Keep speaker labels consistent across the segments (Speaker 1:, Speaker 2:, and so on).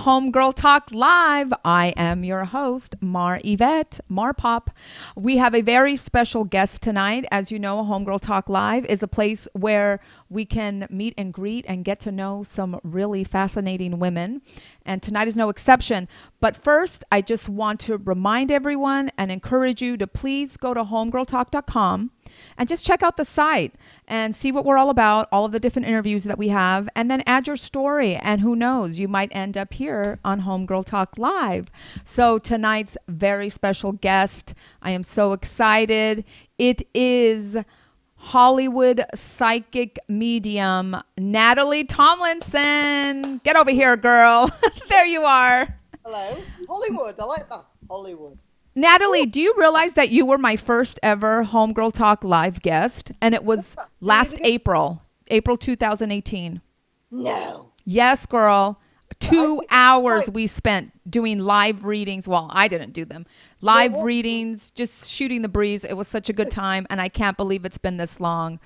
Speaker 1: Homegirl Talk Live. I am your host, Mar Yvette, Mar Pop. We have a very special guest tonight. As you know, Homegirl Talk Live is a place where we can meet and greet and get to know some really fascinating women. And tonight is no exception. But first, I just want to remind everyone and encourage you to please go to homegirltalk.com and just check out the site and see what we're all about, all of the different interviews that we have, and then add your story. And who knows, you might end up here on Homegirl Talk Live. So tonight's very special guest, I am so excited. It is Hollywood psychic medium, Natalie Tomlinson. Get over here, girl. There you are.
Speaker 2: Hello. Hollywood. I like that. Hollywood.
Speaker 1: Natalie, do you realize that you were my first ever Homegirl Talk Live guest? And it was last April 2018.
Speaker 2: No.
Speaker 1: Yes, girl. 2 hours we spent doing live readings. Well, I didn't do them. Live readings, just shooting the breeze. It was such a good time, and I can't believe it's been this long.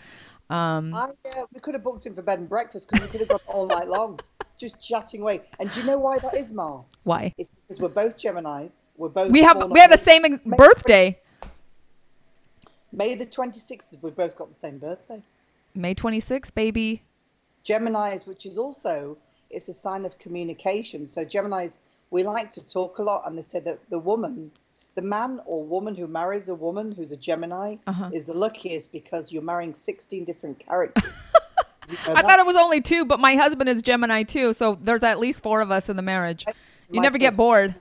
Speaker 2: We could have booked him for bed and breakfast because we could have gone all night long, just chatting away. And do you know why that is, Mar?
Speaker 1: Why?
Speaker 2: It's because we're both Geminis.
Speaker 1: We have the same birthday.
Speaker 2: May the 26th. We've both got the same birthday.
Speaker 1: May 26th, baby.
Speaker 2: Geminis, which is also, it's a sign of communication. So Geminis, we like to talk a lot, and they say that the man or woman who marries a woman who's a Gemini is the luckiest because you're marrying 16 different characters.
Speaker 1: I thought it was only 2, but my husband is Gemini too, so there's at least 4 of us in the marriage. You never get bored.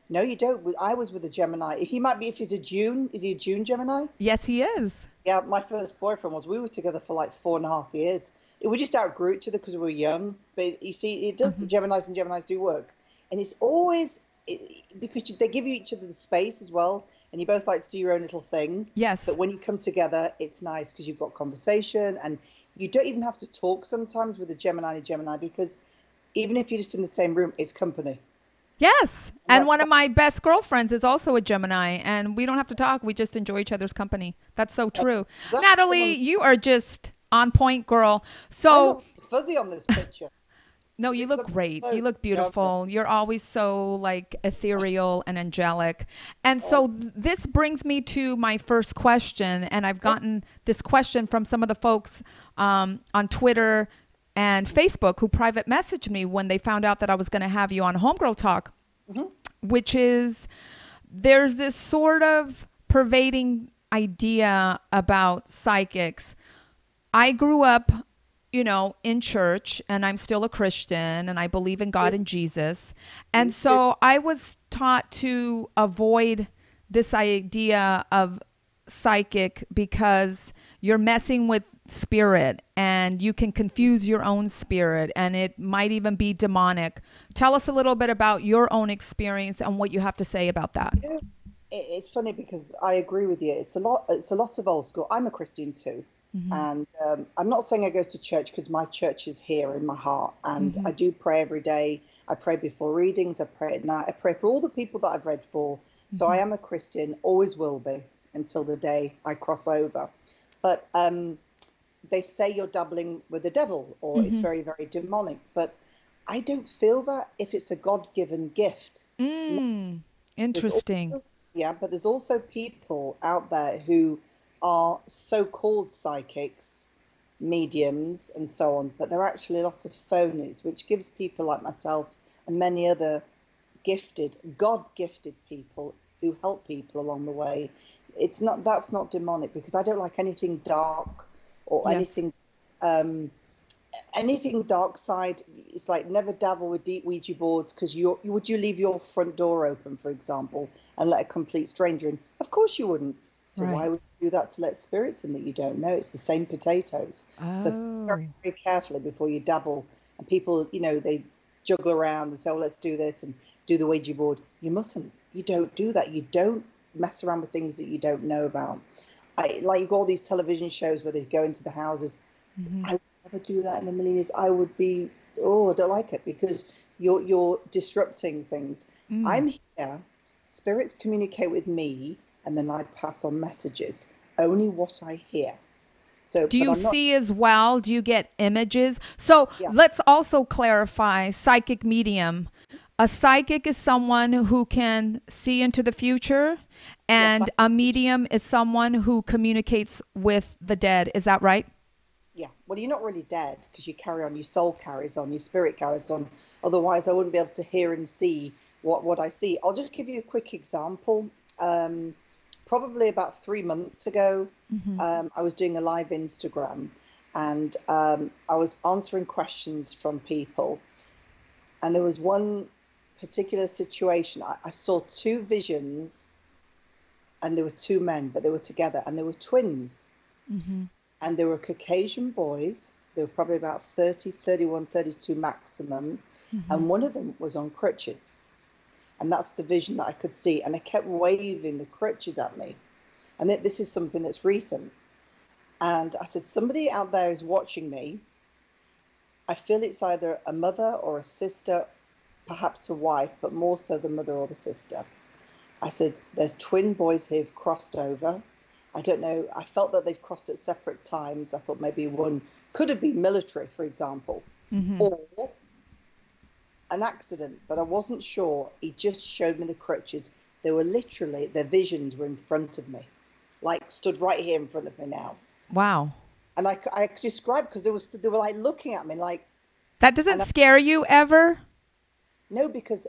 Speaker 2: No, you don't. I was with a Gemini. He might be, if he's a June, is he a June Gemini?
Speaker 1: Yes, he is.
Speaker 2: Yeah, my first boyfriend was. We were together for like 4.5 years. We just outgrew each other because we were young. But you see, it does. The Geminis and Geminis do work, and it's always because they give you each other the space as well, and you both like to do your own little thing.
Speaker 1: Yes.
Speaker 2: But when you come together, it's nice because you've got conversation, and you don't even have to talk sometimes with a Gemini and a Gemini because even if you're just in the same room, it's company.
Speaker 1: Yes. And one of my best girlfriends is also a Gemini, and we don't have to talk. We just enjoy each other's company. That's so true. Natalie, you are just on point, girl. So
Speaker 2: fuzzy on this picture.
Speaker 1: No, you look great. You look beautiful. You're always so like ethereal and angelic. And so this brings me to my first question. And I've gotten this question from some of the folks on Twitter and Facebook who private messaged me when they found out that I was going to have you on Homegirl Talk, which is there's this sort of pervading idea about psychics. I grew up, you know, in church, and I'm still a Christian, and I believe in God and Jesus. And so I was taught to avoid this idea of psychic because you're messing with spirit and you can confuse your own spirit, and it might even be demonic. Tell us a little bit about your own experience and what you have to say about that.
Speaker 2: Yeah. It's funny because I agree with you. It's a lot of old school. I'm a Christian too. And I'm not saying I go to church because my church is here in my heart, and I do pray every day. I pray before readings, I pray at night, I pray for all the people that I've read for. So I am a Christian, always will be until the day I cross over. But they say you're dabbling with the devil, or it's very, very demonic. But I don't feel that if it's a God-given gift.
Speaker 1: Interesting.
Speaker 2: But there's also people out there who are so-called psychics, mediums, and so on, but they're actually a lot of phonies, which gives people like myself and many other gifted, God-gifted people who help people along the way. That's not demonic, because I don't like anything dark or anything dark side. It's like never dabble with deep Ouija boards, because would you leave your front door open, for example, and let a complete stranger in? Of course you wouldn't. So why would you do that to let spirits in that you don't know? It's the same potatoes. So very, very carefully before you dabble. And people, you know, they juggle around and say, oh, let's do this and do the Ouija board. You mustn't. You don't do that. You don't mess around with things that you don't know about. Like you've got all these television shows where they go into the houses. I would never do that in a million years. I would be, I don't like it, because you're disrupting things. I'm here. Spirits communicate with me, and then I pass on messages. Only what I hear. So,
Speaker 1: do
Speaker 2: but
Speaker 1: you
Speaker 2: I'm not,
Speaker 1: see as well? Do you get images? So
Speaker 2: yeah,
Speaker 1: let's also clarify psychic medium. A psychic is someone who can see into the future,
Speaker 2: yes,
Speaker 1: and a medium is someone who communicates with the dead. Is that right?
Speaker 2: yeah. Well, you're not really dead because you carry on. Your soul carries on. Your spirit carries on. Otherwise, I wouldn't be able to hear and see what I see. I'll just give you a quick example. Um, Probably about 3 months ago, I was doing a live Instagram, and I was answering questions from people. And there was one particular situation. I saw two visions, and there were two men, but they were together, and they were twins. And they were Caucasian boys. They were probably about 30, 31, 32 maximum. And one of them was on crutches. And that's the vision that I could see. And they kept waving the crutches at me. And this is something that's recent. And I said, somebody out there is watching me. I feel it's either a mother or a sister, perhaps a wife, but more so the mother or the sister. I said, there's twin boys here who've crossed over. I don't know. I felt that they'd crossed at separate times. I thought maybe one could have been military, for example, or an accident, but I wasn't sure. He just showed me the crutches. They were literally, their visions were in front of me, like stood right here in front of me now.
Speaker 1: Wow.
Speaker 2: And I described because they were like looking at me like.
Speaker 1: That doesn't scare you ever?
Speaker 2: No, because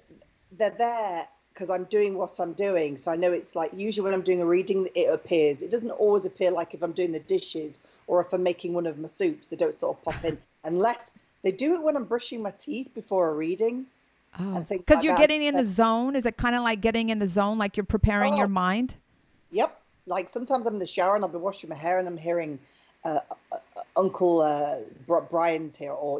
Speaker 2: they're there because I'm doing what I'm doing. So I know it's like usually when I'm doing a reading, it appears. It doesn't always appear like if I'm doing the dishes or if I'm making one of my soups, they don't sort of pop in unless they do it when I'm brushing my teeth before a reading.
Speaker 1: Oh, because you're getting in the zone. Is it kind of like getting in the zone, like you're preparing your mind?
Speaker 2: Yep. Like sometimes I'm in the shower and I'll be washing my hair and I'm hearing Uncle Brian's here, or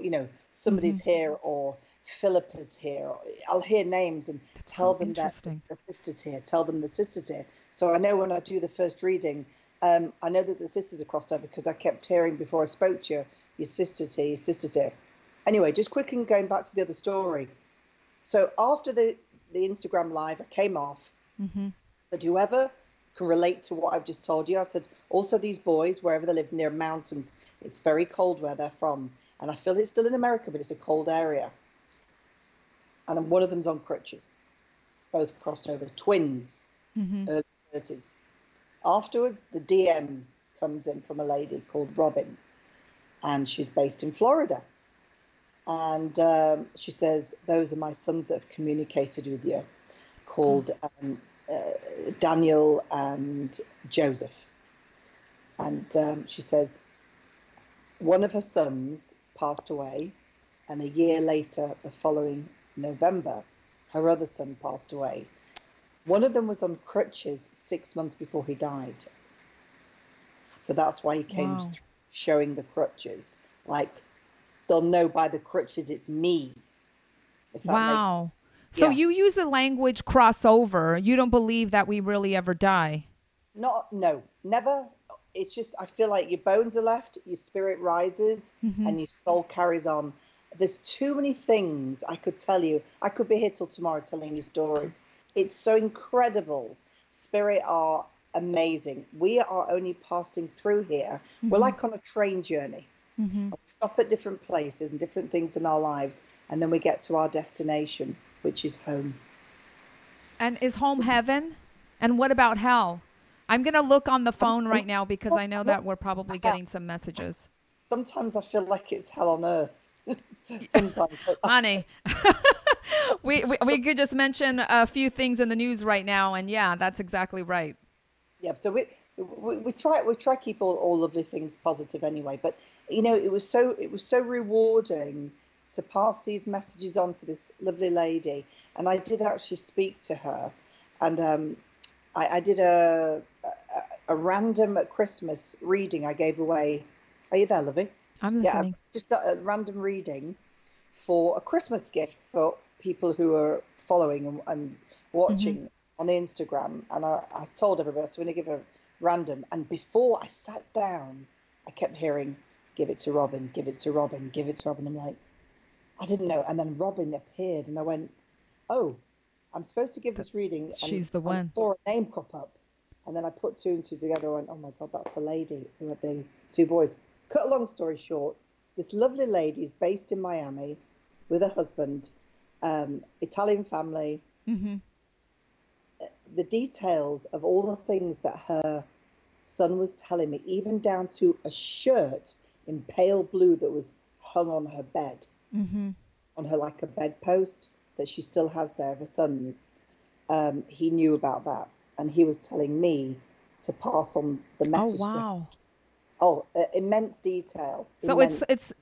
Speaker 2: somebody's here, or Philip is here. I'll hear names and tell them that the sister's here. Tell them the sister's here. So I know when I do the first reading, I know that the sisters are crossed over because I kept hearing before I spoke to you, your sister's here, your sister's here. Anyway, just quickly going back to the other story. So after the Instagram live, I came off. Said, whoever can relate to what I've just told you. I said, also these boys, wherever they live near mountains, it's very cold where they're from. And I feel it's still in America, but it's a cold area. And one of them's on crutches. Both crossed over. Twins, early 30s. Afterwards, the DM comes in from a lady called Robin. And she's based in Florida. And she says, those are my sons that have communicated with you, called Daniel and Joseph. And she says one of her sons passed away, and a year later, the following November, her other son passed away. One of them was on crutches 6 months before he died. So that's why he came showing the crutches. Like, they'll know by the crutches it's me. If that makes sense.
Speaker 1: So you use the language crossover. You don't believe that we really ever die?
Speaker 2: No, never. It's just I feel like your bones are left, your spirit rises, and your soul carries on. There's too many things I could tell you. I could be here till tomorrow telling you stories. It's so incredible. Spirit are amazing. We are only passing through here. We're like on a train journey. We stop at different places and different things in our lives, and then we get to our destination, which is home.
Speaker 1: And is home heaven? And what about hell? I'm going to look on the phone right now because I know that we're probably getting some messages.
Speaker 2: Sometimes I feel like it's hell on earth. Sometimes.
Speaker 1: Honey, we could just mention a few things in the news right now, and yeah, that's exactly right.
Speaker 2: Yeah, so we try to keep all lovely things positive anyway. But it was so rewarding to pass these messages on to this lovely lady, and I did actually speak to her, and I did a random Christmas reading I gave away. Are you there, lovey?
Speaker 1: I'm listening.
Speaker 2: Yeah, just a random reading for a Christmas gift for people who are following and watching on the Instagram. And I told everybody, so I'm going to give a random. And before I sat down, I kept hearing, give it to Robin, give it to Robin, give it to Robin. I'm like, I didn't know. And then Robin appeared and I went, oh, I'm supposed to give this reading.
Speaker 1: She's the one.
Speaker 2: I saw a name crop up. And then I put two and two together and went, oh my God, that's the lady who had the two boys. Cut a long story short, this lovely lady is based in Miami with her husband, Italian family.
Speaker 1: Mm-hmm.
Speaker 2: The details of all the things that her son was telling me, even down to a shirt in pale blue that was hung on her bed,
Speaker 1: Mm-hmm.
Speaker 2: on her like a bedpost that she still has there of her son's. He knew about that, and he was telling me to pass on the
Speaker 1: Oh,
Speaker 2: message.
Speaker 1: wow.
Speaker 2: Immense detail.
Speaker 1: So
Speaker 2: Immense.
Speaker 1: it's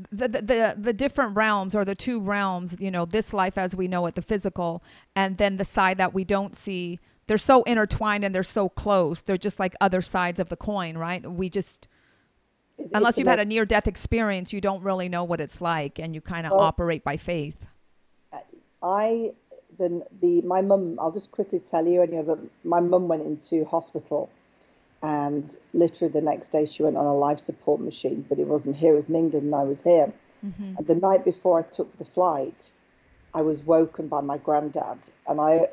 Speaker 1: the different realms, or the two realms, this life as we know it, the physical, and then the side that we don't see. They're so intertwined and they're so close. They're just like other sides of the coin, right? We just, unless you've had a near death experience, you don't really know what it's like, and you kind of operate by faith.
Speaker 2: My mum, I'll just quickly tell you, but my mum went into hospital, and literally the next day she went on a life support machine, but it wasn't here, it was in England, and I was here.
Speaker 1: Mm-hmm.
Speaker 2: And the night before I took the flight, I was woken by my granddad, and I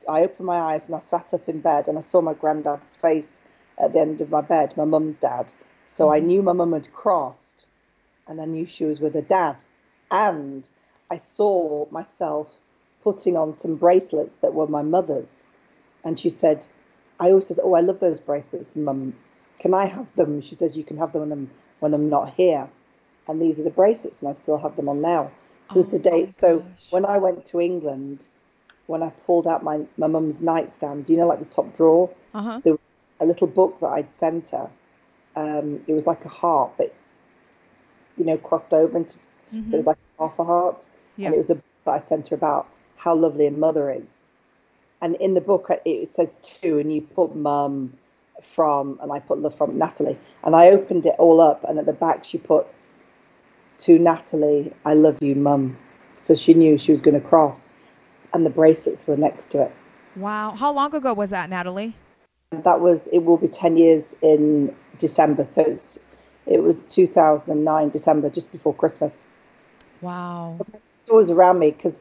Speaker 2: opened my eyes and I sat up in bed, and I saw my granddad's face at the end of my bed, my mum's dad. So I knew my mum had crossed, and I knew she was with her dad. And I saw myself putting on some bracelets that were my mother's. And she said, I always said, oh, I love those bracelets, Mum. Can I have them? She says, you can have them when I'm not here. And these are the bracelets, and I still have them on now. Since the day. So when I went to England, when I pulled out my mum's nightstand, like the top drawer?
Speaker 1: Uh-huh.
Speaker 2: There was a little book that I'd sent her. It was like a heart, but, crossed over into, so it was like half a heart. Yeah. And it was a book that I sent her about how lovely a mother is. And in the book, it says to, and you put mum from, and I put love from Natalie. And I opened it all up, and at the back she put, to Natalie, I love you, Mum. So she knew she was going to cross, and the bracelets were next to it.
Speaker 1: Wow. How long ago was that, Natalie?
Speaker 2: It will be 10 years in December. So it was 2009, December, just before Christmas.
Speaker 1: Wow.
Speaker 2: It's always around me, because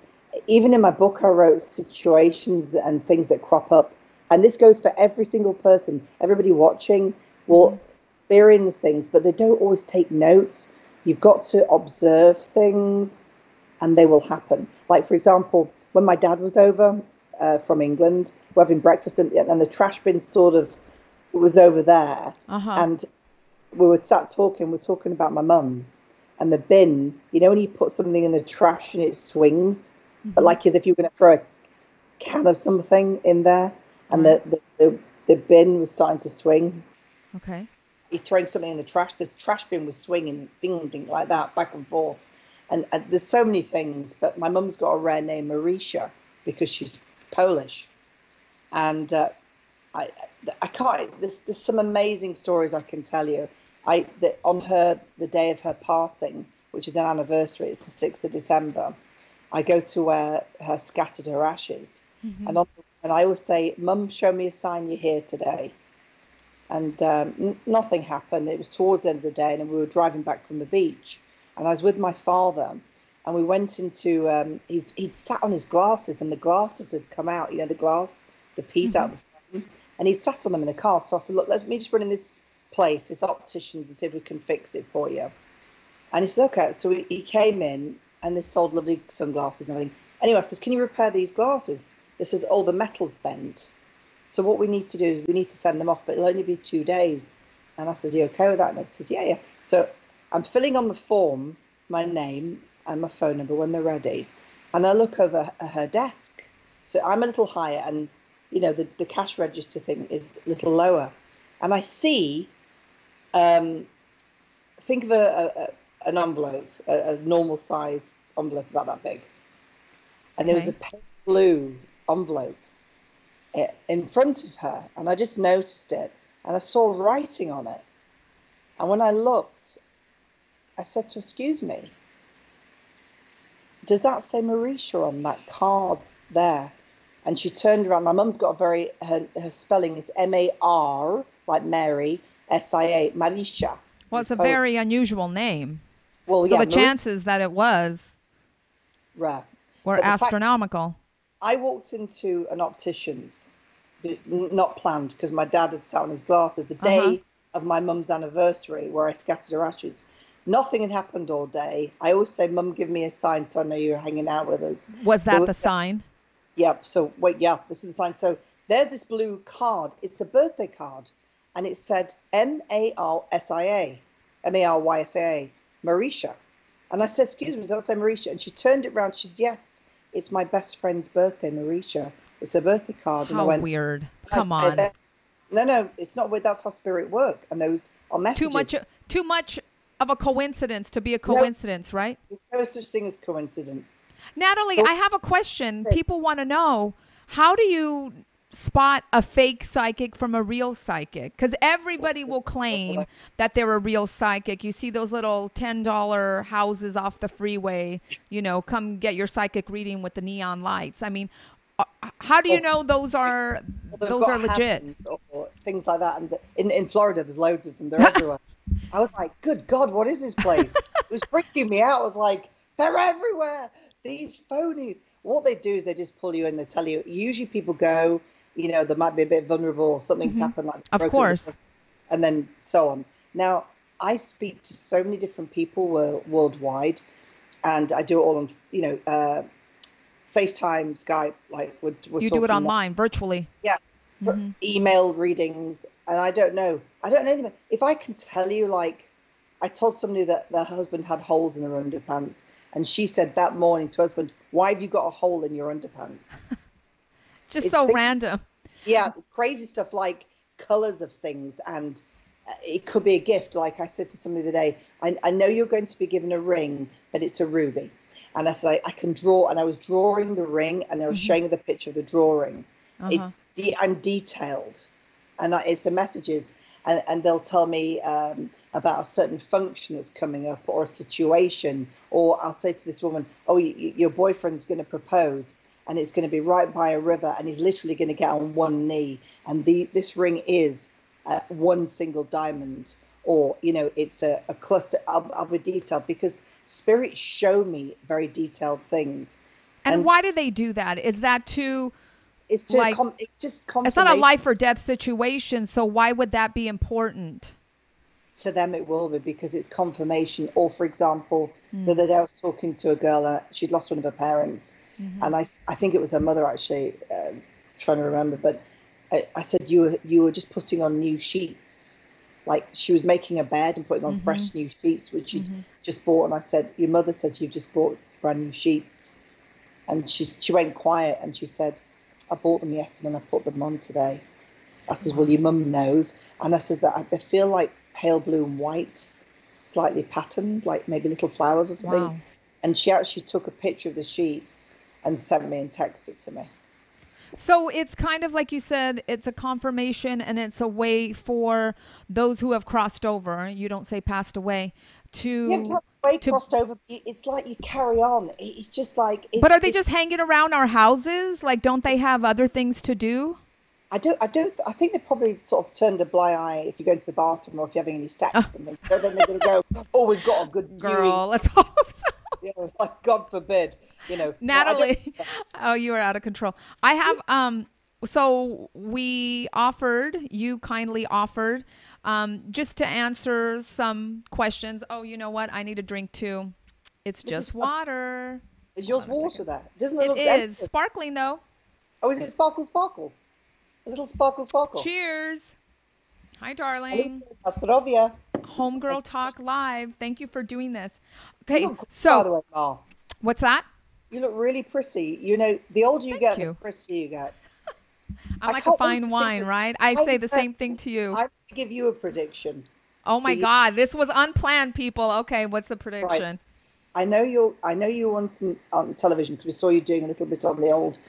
Speaker 2: even in my book, I wrote situations and things that crop up. And this goes for every single person. Everybody watching will experience things, but they don't always take notes. You've got to observe things, and they will happen. Like, for example, when my dad was over from England, we're having breakfast, and the trash bin sort of was over there.
Speaker 1: Uh-huh.
Speaker 2: And we were we're talking about my mum. And the bin, when you put something in the trash and it swings, but like as if you were going to throw a can of something in there, and the bin was starting to swing.
Speaker 1: Okay.
Speaker 2: You're throwing something in the trash bin was swinging, ding, ding, like that, back and forth. And there's so many things, but my mum's got a rare name, Marisha, because she's Polish. And I can't, there's some amazing stories I can tell you. On the day of her passing, which is an anniversary, it's the 6th of December, I go to where her scattered her ashes. And I always say, Mum, show me a sign you're here today. And nothing happened. It was towards the end of the day, and we were driving back from the beach. And I was with my father, and we went into, he'd sat on his glasses, and the glasses had come out, the piece out of the frame. And he sat on them in the car. So I said, look, let me just run in this place, this optician's, and see if we can fix it for you. And he said, okay. So he came in, and they sold lovely sunglasses and everything. Anyway, I says, can you repair these glasses? They says, oh, the metal's bent. So what we need to do is we need to send them off, but it'll only be 2 days. And I says, you okay with that? And I says, yeah. So I'm filling on the form my name and my phone number when they're ready. And I look over at her desk. So I'm a little higher, and, the cash register thing is a little lower. And I see, think of an envelope, a normal size envelope about that big. And there was a pale blue envelope in front of her, and I just noticed it, and I saw writing on it. And when I looked, I said to her, excuse me, does that say Marisha on that card there? And she turned around. My mum's got her spelling is M-A-R, like Mary, S-I-A, Marisha.
Speaker 1: Well, it's a very unusual name.
Speaker 2: Well,
Speaker 1: so the chances that it was
Speaker 2: rare
Speaker 1: were astronomical.
Speaker 2: I walked into an optician's, not planned, because my dad had sat on his glasses the day of my mum's anniversary where I scattered her ashes. Nothing had happened all day. I always say, Mum, give me a sign so I know you're hanging out with us.
Speaker 1: Was that the sign?
Speaker 2: Yep. So wait, this is the sign. So there's this blue card. It's a birthday card. And it said Marsia, MarYSA, Marisha. And I said, excuse me, does that say Marisha? And she turned it around. She says, yes, it's my best friend's birthday, Marisha. It's a birthday card.
Speaker 1: How weird. Come on.
Speaker 2: No, it's not weird. That's how spirit work. And those are messages.
Speaker 1: Too much of a coincidence to be a coincidence, right?
Speaker 2: There's no such thing as coincidence.
Speaker 1: Natalie, I have a question. People want to know, how do you spot a fake psychic from a real psychic? Because everybody will claim that they're a real psychic. You see those little $10 houses off the freeway, come get your psychic reading with the neon lights. I mean, how do you know those are legit?
Speaker 2: Or things like that. And in Florida, there's loads of them. They're everywhere. I was like, good God, what is this place? It was freaking me out. I was like, they're everywhere. These phonies. What they do is they just pull you in. They tell you, usually people go, they might be a bit vulnerable or something's happened. Like
Speaker 1: of course.
Speaker 2: And then so on. Now, I speak to so many different people worldwide, and I do it all on, FaceTime, Skype, like we're you do
Speaker 1: it online, virtually.
Speaker 2: Yeah. Email readings. And I don't know anything. If I can tell you, like, I told somebody that their husband had holes in their underpants, and she said that morning to her husband, why have you got a hole in your underpants?
Speaker 1: Just random.
Speaker 2: Yeah, crazy stuff like colors of things, and it could be a gift. Like I said to somebody the other day, I know you're going to be given a ring, but it's a ruby. And I said, I can draw, and I was drawing the ring, and I was showing the picture of the drawing. I'm detailed. And it's the messages, and they'll tell me about a certain function that's coming up, or a situation, or I'll say to this woman, oh, your boyfriend's going to propose, and it's going to be right by a river, and he's literally going to get on one knee, and this ring is one single diamond, or, it's a cluster. I'll be detailed, because spirits show me very detailed things.
Speaker 1: And why do they do that? Is that to...
Speaker 2: It's just confirmation.
Speaker 1: It's not a life or death situation, so why would that be important?
Speaker 2: To them it will be, because it's confirmation. Or, for example, the other day I was talking to a girl, she'd lost one of her parents, and I think it was her mother, actually, trying to remember, but I said, you were just putting on new sheets. Like, she was making a bed and putting on fresh new sheets, which she'd just bought, and I said, your mother says you've just bought brand new sheets. And she went quiet, and she said, I bought them yesterday and I put them on today. I said, well, your mum knows. And I said that they feel like pale blue and white, slightly patterned, like maybe little flowers or something. Wow. And she actually took a picture of the sheets and sent me and texted to me.
Speaker 1: So it's kind of like you said, it's a confirmation, and it's a way for those who have crossed over, you don't say passed away,
Speaker 2: crossed over. It's like you carry on. It's just like.
Speaker 1: But are they just hanging around our houses? Like, don't they have other things to do?
Speaker 2: I think they probably sort of turned a blind eye if you go into the bathroom, or if you're having any sex and things. So then they're going to go, oh, we've got a good
Speaker 1: girl.
Speaker 2: viewing.
Speaker 1: Let's hope so.
Speaker 2: Like, God forbid,
Speaker 1: Natalie, you are out of control. I have so you kindly offered just to answer some questions. Oh, you know what? I need a drink too. It's just water.
Speaker 2: Is yours water there? Doesn't it look
Speaker 1: is sparkling though.
Speaker 2: Oh, is it sparkle? A little sparkle.
Speaker 1: Cheers. Hi, darling.
Speaker 2: Astrovia.
Speaker 1: Homegirl Talk Live. Thank you for doing this. Okay,
Speaker 2: by the way, Mar.
Speaker 1: What's that?
Speaker 2: You look really pretty. The older you get, the prettier you get.
Speaker 1: I'm like a fine wine, right? I say the same thing to you.
Speaker 2: I'm going to give you a prediction.
Speaker 1: Oh my God, this was unplanned, people. Okay, what's the prediction?
Speaker 2: Right. I know you once on television, because we saw you doing a little bit on the old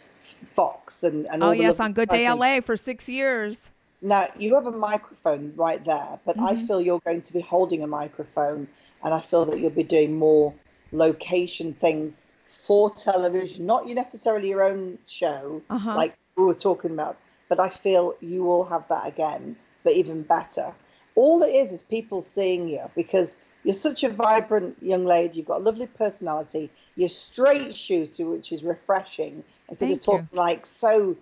Speaker 2: Fox and all
Speaker 1: yes, on Good Day LA for 6 years.
Speaker 2: Now, you have a microphone right there, but I feel you're going to be holding a microphone, and I feel that you'll be doing more location things for television, not necessarily your own show, like we were talking about, but I feel you will have that again, but even better. All it is people seeing you, because you're such a vibrant young lady. You've got a lovely personality. You're straight shooter, which is refreshing, instead of talking like so,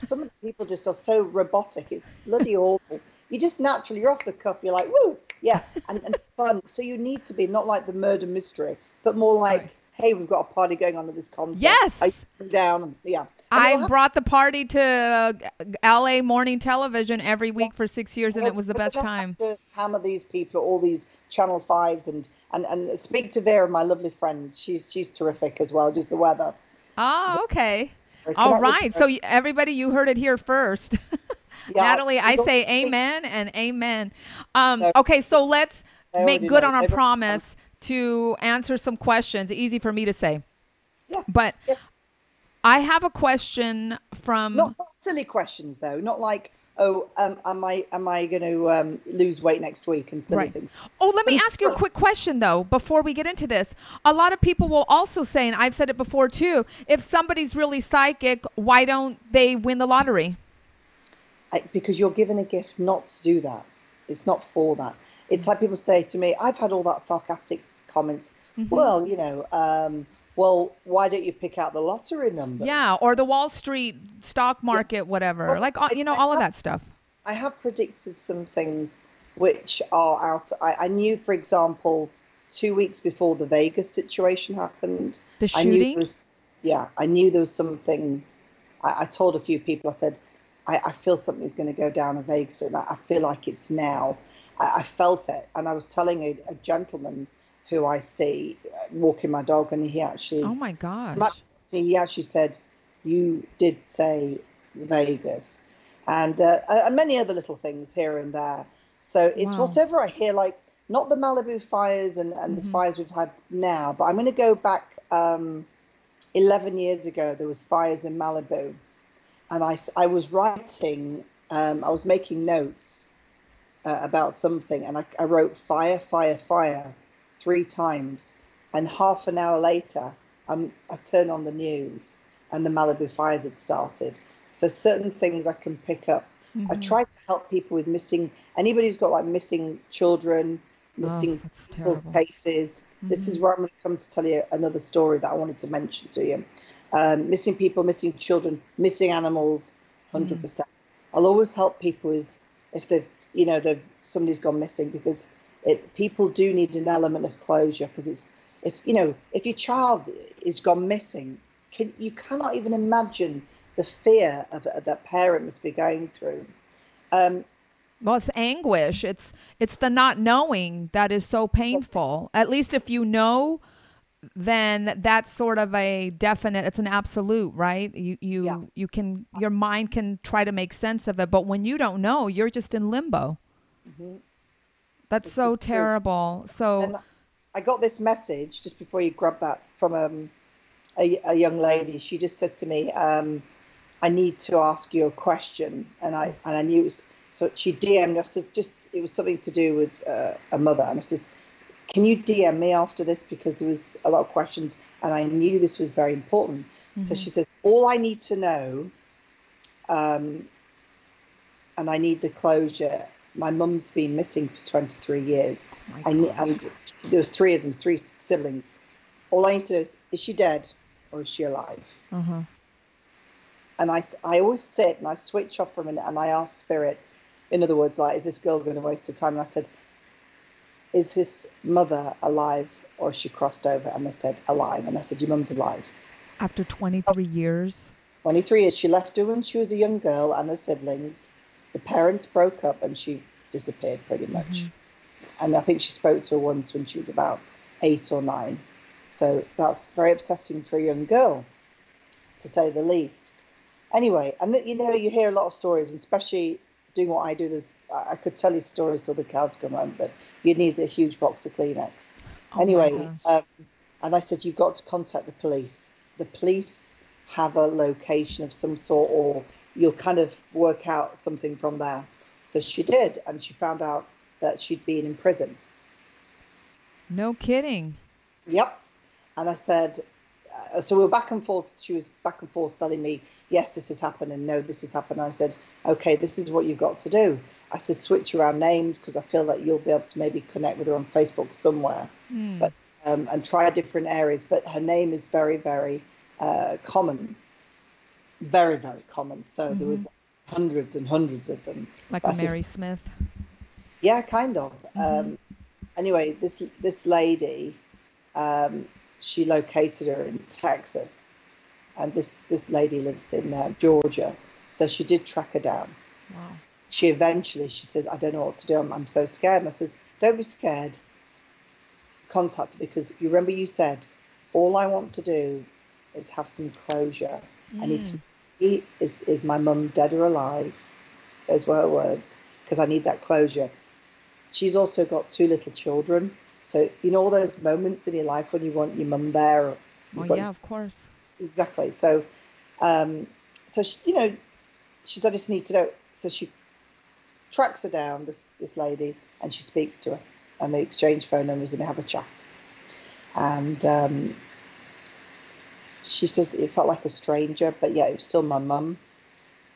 Speaker 2: some of the people just are so robotic. It's bloody awful. You just naturally, you're off the cuff. You're like, woo, yeah, and fun. So you need to be not like the murder mystery, but more like, hey, we've got a party going on at this concert.
Speaker 1: Yes.
Speaker 2: Down. Yeah.
Speaker 1: I brought the party to LA morning television every week for 6 years, and it was the best time.
Speaker 2: To hammer these people, all these Channel 5s, and speak to Vera, my lovely friend. She's terrific as well. Just the weather.
Speaker 1: Oh, okay. All right. So everybody, you heard it here first. Yeah, Natalie, I say amen and amen. Okay, so let's make good on our promise to answer some questions. Easy for me to say.
Speaker 2: Yes.
Speaker 1: But I have a question from...
Speaker 2: Not silly questions, though. Not like, am I going to lose weight next week and silly things.
Speaker 1: Oh, let me ask you a quick question, though, before we get into this. A lot of people will also say, and I've said it before, too, if somebody's really psychic, why don't they win the lottery?
Speaker 2: Because you're given a gift not to do that. It's not for that. It's like people say to me, I've had all that sarcastic comments. Mm-hmm. Well, well, why don't you pick out the lottery numbers?
Speaker 1: Yeah, or the Wall Street stock market, whatever. All of that stuff.
Speaker 2: I have predicted some things which are out. I knew, for example, 2 weeks before the Vegas situation happened.
Speaker 1: The shooting?
Speaker 2: I knew there was something. I told a few people, I said, I feel something's going to go down in Vegas, and I feel like it's now. I felt it, and I was telling a gentleman who I see walking my dog, and he actually...
Speaker 1: Oh, my gosh.
Speaker 2: He actually said, you did say Vegas, and many other little things here and there. So it's whatever I hear, like, not the Malibu fires and the fires we've had now, but I'm going to go back 11 years ago. There was fires in Malibu, and I was writing, I was making notes about something, and I wrote fire, fire, fire 3 times, and half an hour later I turn on the news and the Malibu fires had started. So certain things I can pick up. I try to help people with anybody who's got like missing children, missing people's cases. This is where I'm going to come to tell you another story that I wanted to mention to you. Missing people, missing children, missing animals, 100%. I'll always help people with if somebody's gone missing, because people do need an element of closure, because if your child is gone missing, you cannot even imagine the fear that parent must be going through.
Speaker 1: Well, it's anguish. It's the not knowing that is so painful. At least if you know, then that's sort of a definite, it's an absolute, right? You can, your mind can try to make sense of it, but when you don't know, you're just in limbo. That's so terrible. So
Speaker 2: and I got this message just before you grab that from a young lady. She just said to me, I need to ask you a question. And I knew it was, so she DM'd us. It was something to do with a mother. And I says, can you DM me after this? Because there was a lot of questions and I knew this was very important. So she says, all I need to know, and I need the closure. My mum's been missing for 23 years. And there was 3 of them, 3 siblings. All I need to know is she dead or is she alive? And I always sit and I switch off for a minute and I ask Spirit, in other words, like, is this girl going to waste her time? And I said, is this mother alive or is she crossed over? And they said, alive. And I said, your mum's alive.
Speaker 1: After 23 years?
Speaker 2: 23 years. She left her when she was a young girl and her siblings. The parents broke up and she disappeared pretty much. And I think she spoke to her once when she was about 8 or 9. So that's very upsetting for a young girl, to say the least. Anyway, and you hear a lot of stories, and especially doing what I do, I could tell you stories till the cows come home, that you need a huge box of Kleenex. Anyway, and I said, you've got to contact the police. The police have a location of some sort, or you'll kind of work out something from there. So she did, and she found out that she'd been in prison.
Speaker 1: No kidding.
Speaker 2: Yep. And I said, so we were back and forth. She was back and forth telling me, yes, this has happened, and no, this has happened. And I said, okay, this is what you've got to do. I said, switch around names, because I feel that you'll be able to maybe connect with her on Facebook somewhere, but and try different areas. But her name is very, very common. very, very common. So there was hundreds and hundreds of them.
Speaker 1: Like
Speaker 2: But
Speaker 1: a
Speaker 2: I said,
Speaker 1: Mary Smith.
Speaker 2: yeah, kind of. Anyway, this lady, she located her in Texas, and this lady lives in Georgia. So she did track her down.
Speaker 1: Wow.
Speaker 2: She says, I don't know what to do. I'm so scared. And I says, don't be scared. Contact her, because you remember you said, all I want to do is have some closure. I need to know, is my mum dead or alive? Those were her words, because I need that closure. She's also got 2 little children. So, all those moments in your life when you want your mum there.
Speaker 1: Well, yeah, of course.
Speaker 2: Exactly. So, she said, I just need to know. So she tracks her down, this lady, and she speaks to her. And they exchange phone numbers and they have a chat. And she says it felt like a stranger, but yeah, it was still my mum.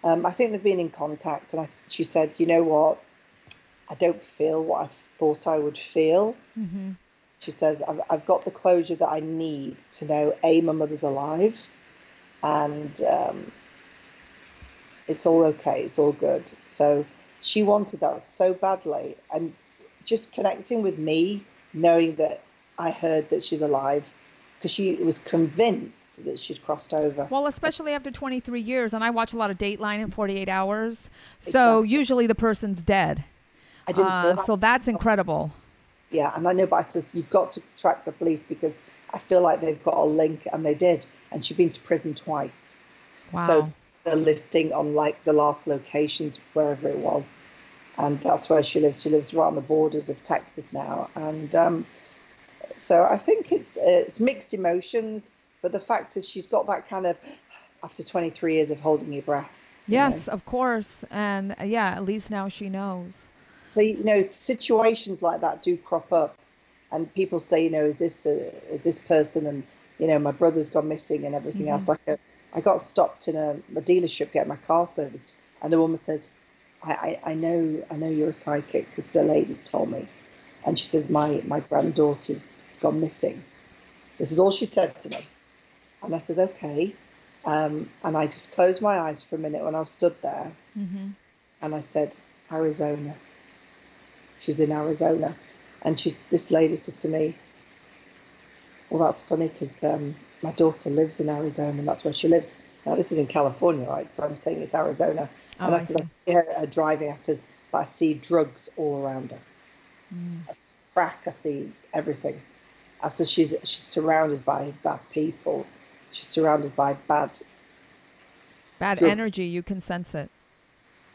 Speaker 2: I think they've been in contact, and she said, you know what? I don't feel what I thought I would feel. She says, I've got the closure that I need to know, A, my mother's alive, and it's all okay, it's all good. So she wanted that so badly, and just connecting with me, knowing that I heard that she's alive, because she was convinced that she'd crossed over.
Speaker 1: Well, especially after 23 years, and I watch a lot of Dateline in 48 Hours, so usually the person's dead.
Speaker 2: I didn't feel that.
Speaker 1: So that's incredible. Yeah,
Speaker 2: and I know, but I says, you've got to track the police, because I feel like they've got a link, and they did. And she'd been to prison twice.
Speaker 1: Wow.
Speaker 2: So they're listing on like the last locations, wherever it was. And that's where she lives. She lives right on the borders of Texas now. And so I think it's mixed emotions. But the fact is, she's got that kind of, after 23 years of holding your breath.
Speaker 1: Yes, of course. And yeah, at least now she knows.
Speaker 2: So, situations like that do crop up. And people say, is this person? And, my brother's gone missing and everything else. Like I got stopped in a dealership getting my car serviced. And the woman says, I know you're a psychic, because the lady told me. And she says, my granddaughter's gone missing. This is all she said to me. And I says, okay. And I just closed my eyes for a minute when I was stood there. And I said, Arizona. She's in Arizona. And this lady said to me, well, that's funny, because my daughter lives in Arizona, and that's where she lives. Now, this is in California, right? So I'm saying it's Arizona. And I said, I see her driving. I says, but I see drugs all around her. I see crack. I see everything. I said, she's surrounded by bad people. She's surrounded by bad
Speaker 1: energy. You can sense it.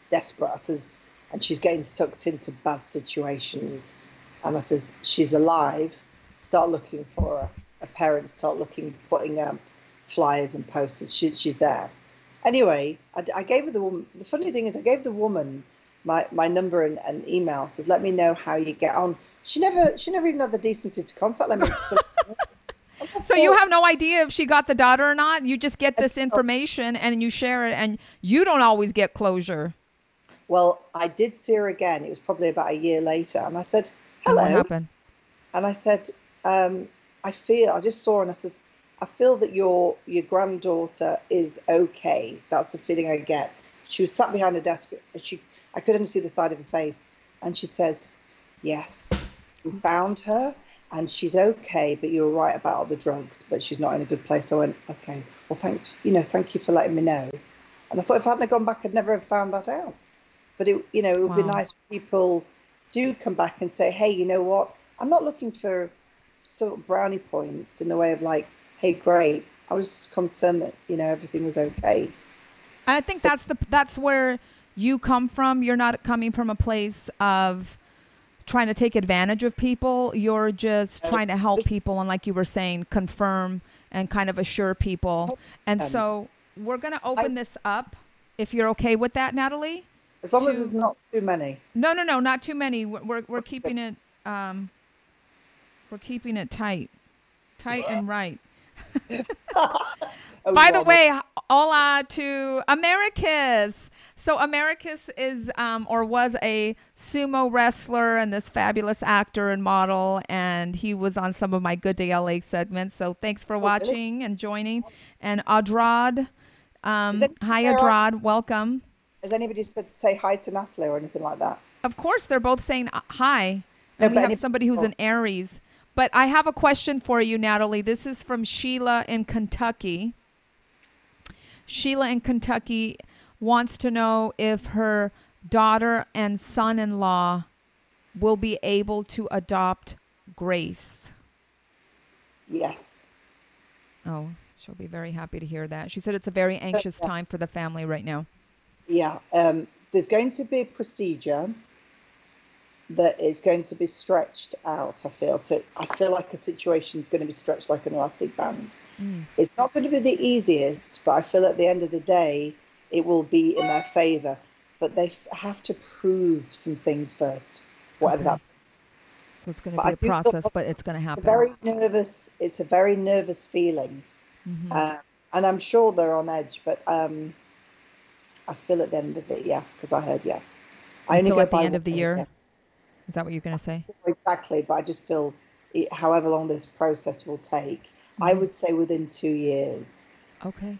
Speaker 2: Desperate. I says, and she's getting sucked into bad situations. And I says, she's alive. Start looking for her. Her parents start looking, putting flyers and posters. She's there. Anyway, I gave her the woman. The funny thing is, I gave the woman my number and email. Says, let me know how you get on. She never even had the decency to contact me.
Speaker 1: So you have no idea if she got the daughter or not. You just get this information and you share it, and you don't always get closure.
Speaker 2: Well, I did see her again. It was probably about a year later, and I said, hello.
Speaker 1: And what happened?
Speaker 2: And I said, I just saw her, and I said, I feel that your granddaughter is okay. That's the feeling I get. She was sat behind a desk, and I couldn't see the side of her face. And she says, yes, we found her, and she's okay, but you were right about all the drugs, but she's not in a good place. I went, okay, well, thanks, thank you for letting me know. And I thought if I hadn't gone back, I'd never have found that out. But it would be nice if people do come back and say, hey, you know what? I'm not looking for sort of brownie points in the way of like, hey, great. I was just concerned that, everything was okay.
Speaker 1: I think that's where you come from. You're not coming from a place of trying to take advantage of people. You're just trying to help people. And like you were saying, confirm and kind of assure people. And so we're going to open this up, if you're okay with that, Natalie.
Speaker 2: As long as it's not too many.
Speaker 1: No, not too many. We're keeping it. We're keeping it tight and right. By the way, hola to Americus. So Americus is or was a sumo wrestler and this fabulous actor and model, and he was on some of my Good Day LA segments. So thanks for watching and joining. And Audrad, Hi, Adrad. Welcome.
Speaker 2: Has anybody said say hi to Natalie or anything like that?
Speaker 1: Of course, they're both saying hi.
Speaker 2: No,
Speaker 1: And we
Speaker 2: but
Speaker 1: have somebody who's an Aries. But I have a question for you, Natalie. This is from Sheila in Kentucky. Sheila in Kentucky wants to know if her daughter and son-in-law will be able to adopt Grace.
Speaker 2: Yes.
Speaker 1: Oh, she'll be very happy to hear that. She said it's a very anxious time for the family right now.
Speaker 2: Yeah. There's going to be a procedure that is going to be stretched out, I feel. So I feel like a situation is going to be stretched like an elastic band. It's not going to be the easiest, but I feel at the end of the day, it will be in their favor. But they have to prove some things first, whatever that.
Speaker 1: So it's going to be a process, but it's going to happen.
Speaker 2: It's a very nervous feeling. And I'm sure they're on edge, but I feel at the end of it, yeah, because I heard yes.
Speaker 1: I only feel at the end of the year? Yeah. Is that what you're going to say?
Speaker 2: Exactly, but I just feel however long this process will take, I would say within 2 years.
Speaker 1: Okay.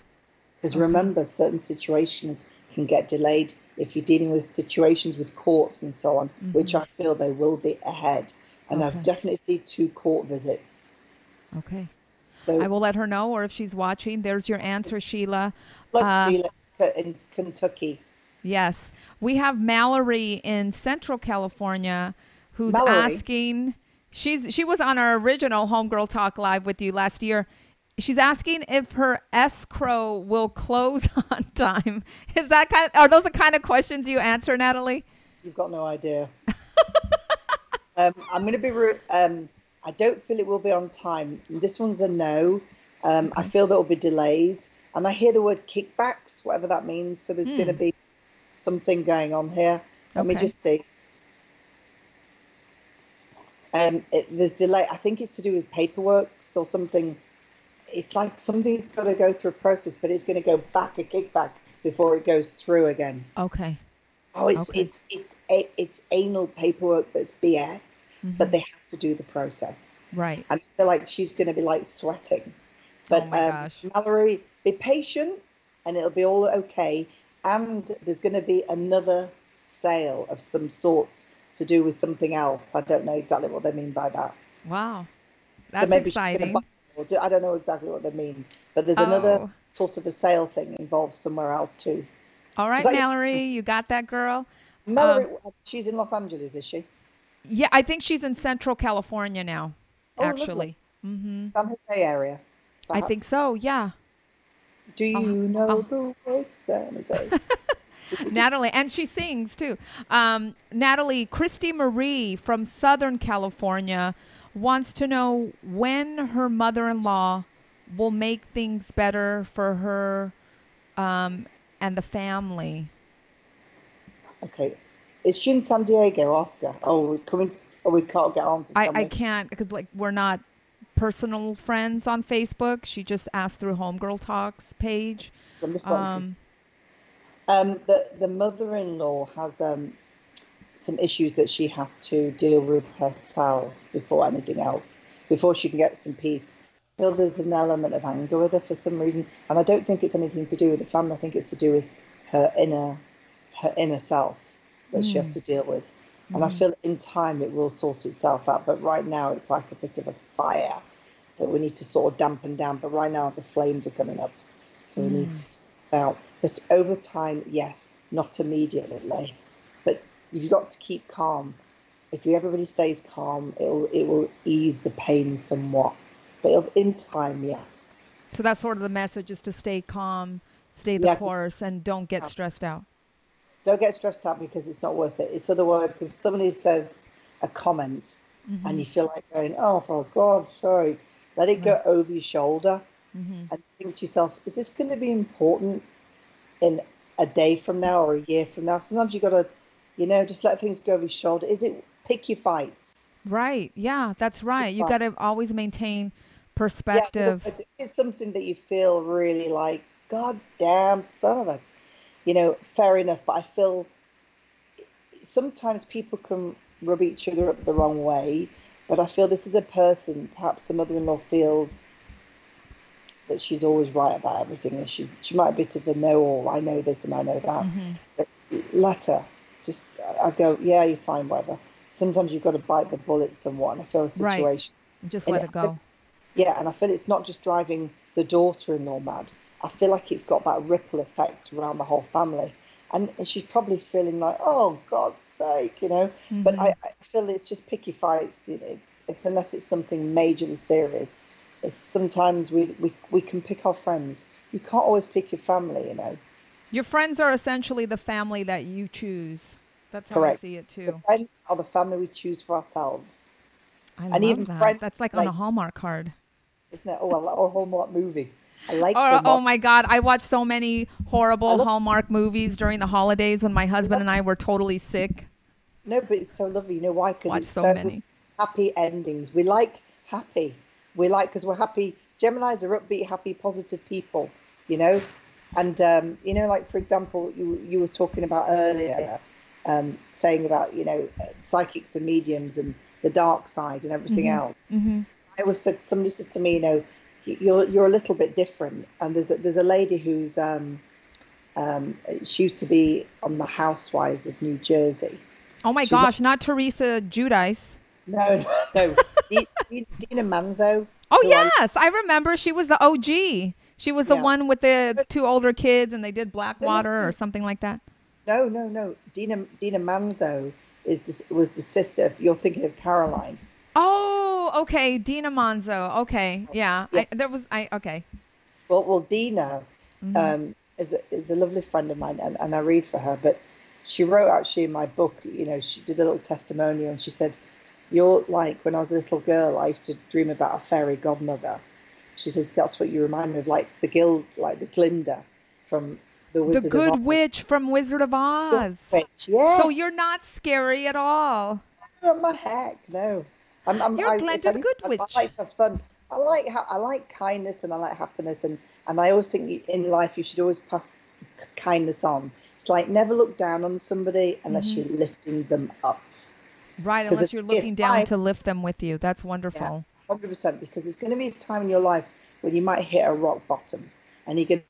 Speaker 2: Because remember, certain situations can get delayed if you're dealing with situations with courts and so on, which I feel they will be ahead. And I've definitely seen 2 court visits.
Speaker 1: Okay. So, I will let her know, or if she's watching, there's your answer, Sheila.
Speaker 2: Sheila in Kentucky.
Speaker 1: Yes. We have Mallory in Central California who's asking. She was on our original Homegirl Talk Live with you last year. She's asking if her escrow will close on time. Are those the kind of questions you answer, Natalie?
Speaker 2: You've got no idea. I'm going to be I don't feel it will be on time. This one's a no. I feel there will be delays. And I hear the word kickbacks, whatever that means. So there's going to be something going on here. Let me just see. There's delay. I think it's to do with paperwork or something. It's like something's got to go through a process, but it's going to go back a kickback before it goes through again.
Speaker 1: Okay.
Speaker 2: Oh, it's anal paperwork that's BS, but they have to do the process.
Speaker 1: Right.
Speaker 2: And I feel like she's going to be like sweating. But Mallory, be patient, and it'll be all okay. And there's going to be another sale of some sorts to do with something else. I don't know exactly what they mean by that.
Speaker 1: Wow, that's exciting.
Speaker 2: I don't know exactly what they mean, but there's another sort of a sale thing involved somewhere else too.
Speaker 1: All right, Mallory, you got that, girl?
Speaker 2: Mallory, she's in Los Angeles, is she?
Speaker 1: Yeah, I think she's in Central California now, actually.
Speaker 2: San Jose area.
Speaker 1: Perhaps. I think so, yeah.
Speaker 2: Do you know the word San Jose?
Speaker 1: Natalie, and she sings too. Natalie, Christy Marie from Southern California wants to know when her mother-in-law will make things better for her and the family. Okay.
Speaker 2: Is she in San Diego, Oscar? We can't get answers.
Speaker 1: I can't, because we're not personal friends on Facebook. She just asked through Homegirl Talk's page.
Speaker 2: The mother-in-law has some issues that she has to deal with herself before anything else, before she can get some peace. I feel there's an element of anger with her for some reason, and I don't think it's anything to do with the family. I think it's to do with her inner self that she has to deal with. And I feel in time it will sort itself out, but right now it's like a bit of a fire that we need to sort of dampen down. But right now the flames are coming up, so we need to sort it out. But over time, yes, not immediately. But you've got to keep calm. If everybody stays calm, it will ease the pain somewhat. But in time, yes.
Speaker 1: So that's sort of the message, is to stay calm, stay the course, and don't get stressed out.
Speaker 2: Don't get stressed out, because it's not worth it. It's other words, if somebody says a comment and you feel like going, oh, for God's sake, let it go over your shoulder and think to yourself, is this going to be important in a day from now or a year from now? Sometimes you've got to, just let things go over your shoulder. Pick your fights.
Speaker 1: Right. Yeah, that's right. You got to always maintain perspective.
Speaker 2: Yeah, it's something that you feel really like, God damn son of a, fair enough. But I feel sometimes people can rub each other up the wrong way. But I feel this is a person, perhaps the mother-in-law feels that she's always right about everything, and she might be a bit of a know-all. I know this and I know that, but let her. Just I go, yeah, you're fine, whatever. Sometimes you've got to bite the bullet somewhat, and I feel a situation.
Speaker 1: Right. Just let it go.
Speaker 2: Yeah, and I feel it's not just driving the daughter-in-law mad. I feel like it's got that ripple effect around the whole family. And she's probably feeling like, oh, God's sake, you know. But I feel it's just picky fights. You know, unless it's something majorly serious, it's sometimes we can pick our friends. You can't always pick your family, you know.
Speaker 1: Your friends are essentially the family that you choose. That's how
Speaker 2: Correct.
Speaker 1: I see it too.
Speaker 2: The friends are the family we choose for ourselves.
Speaker 1: I love that.
Speaker 2: Friends,
Speaker 1: that's like on a Hallmark card.
Speaker 2: Isn't it? Or a Hallmark movie. I like
Speaker 1: oh my God. I watched so many horrible Hallmark movies during the holidays when my husband and I were totally sick.
Speaker 2: No, but it's so lovely. You know why? Because it's so
Speaker 1: many
Speaker 2: happy endings. We like happy. Because we're happy. Geminis are upbeat, happy, positive people, you know. And, you know, like, for example, you were talking about earlier, saying about, you know, psychics and mediums and the dark side and everything else. I always said, somebody said to me, you know, you're a little bit different. And there's a lady who's she used to be on the Housewives of New Jersey.
Speaker 1: Oh my gosh, not Teresa Giudice.
Speaker 2: No. Dina Manzo.
Speaker 1: Oh yes, I remember. She was the OG. She was the one with the two older kids, and they did Blackwater or something like that.
Speaker 2: No. Dina Manzo was the sister. You're thinking of Caroline.
Speaker 1: Oh, okay. Dina Manzo. Okay, yeah. Okay.
Speaker 2: Well, Dina is a lovely friend of mine, and I read for her. But she wrote actually in my book. You know, she did a little testimonial, and she said, "You're like when I was a little girl, I used to dream about a fairy godmother." She says that's what you remind me of, like the Glinda from the Wizard of Oz.
Speaker 1: The Good Witch from Wizard of Oz.
Speaker 2: Witch, yes.
Speaker 1: So you're not scary at all.
Speaker 2: What the heck? No.
Speaker 1: You're Glinda the Good Witch.
Speaker 2: I like the fun. I like kindness and I like happiness, and I always think in life you should always pass kindness on. It's like never look down on somebody unless you're lifting them up.
Speaker 1: Right, unless you're looking down to lift them with you. That's wonderful.
Speaker 2: 100%, because there's going to be a time in your life when you might hit a rock bottom, and you can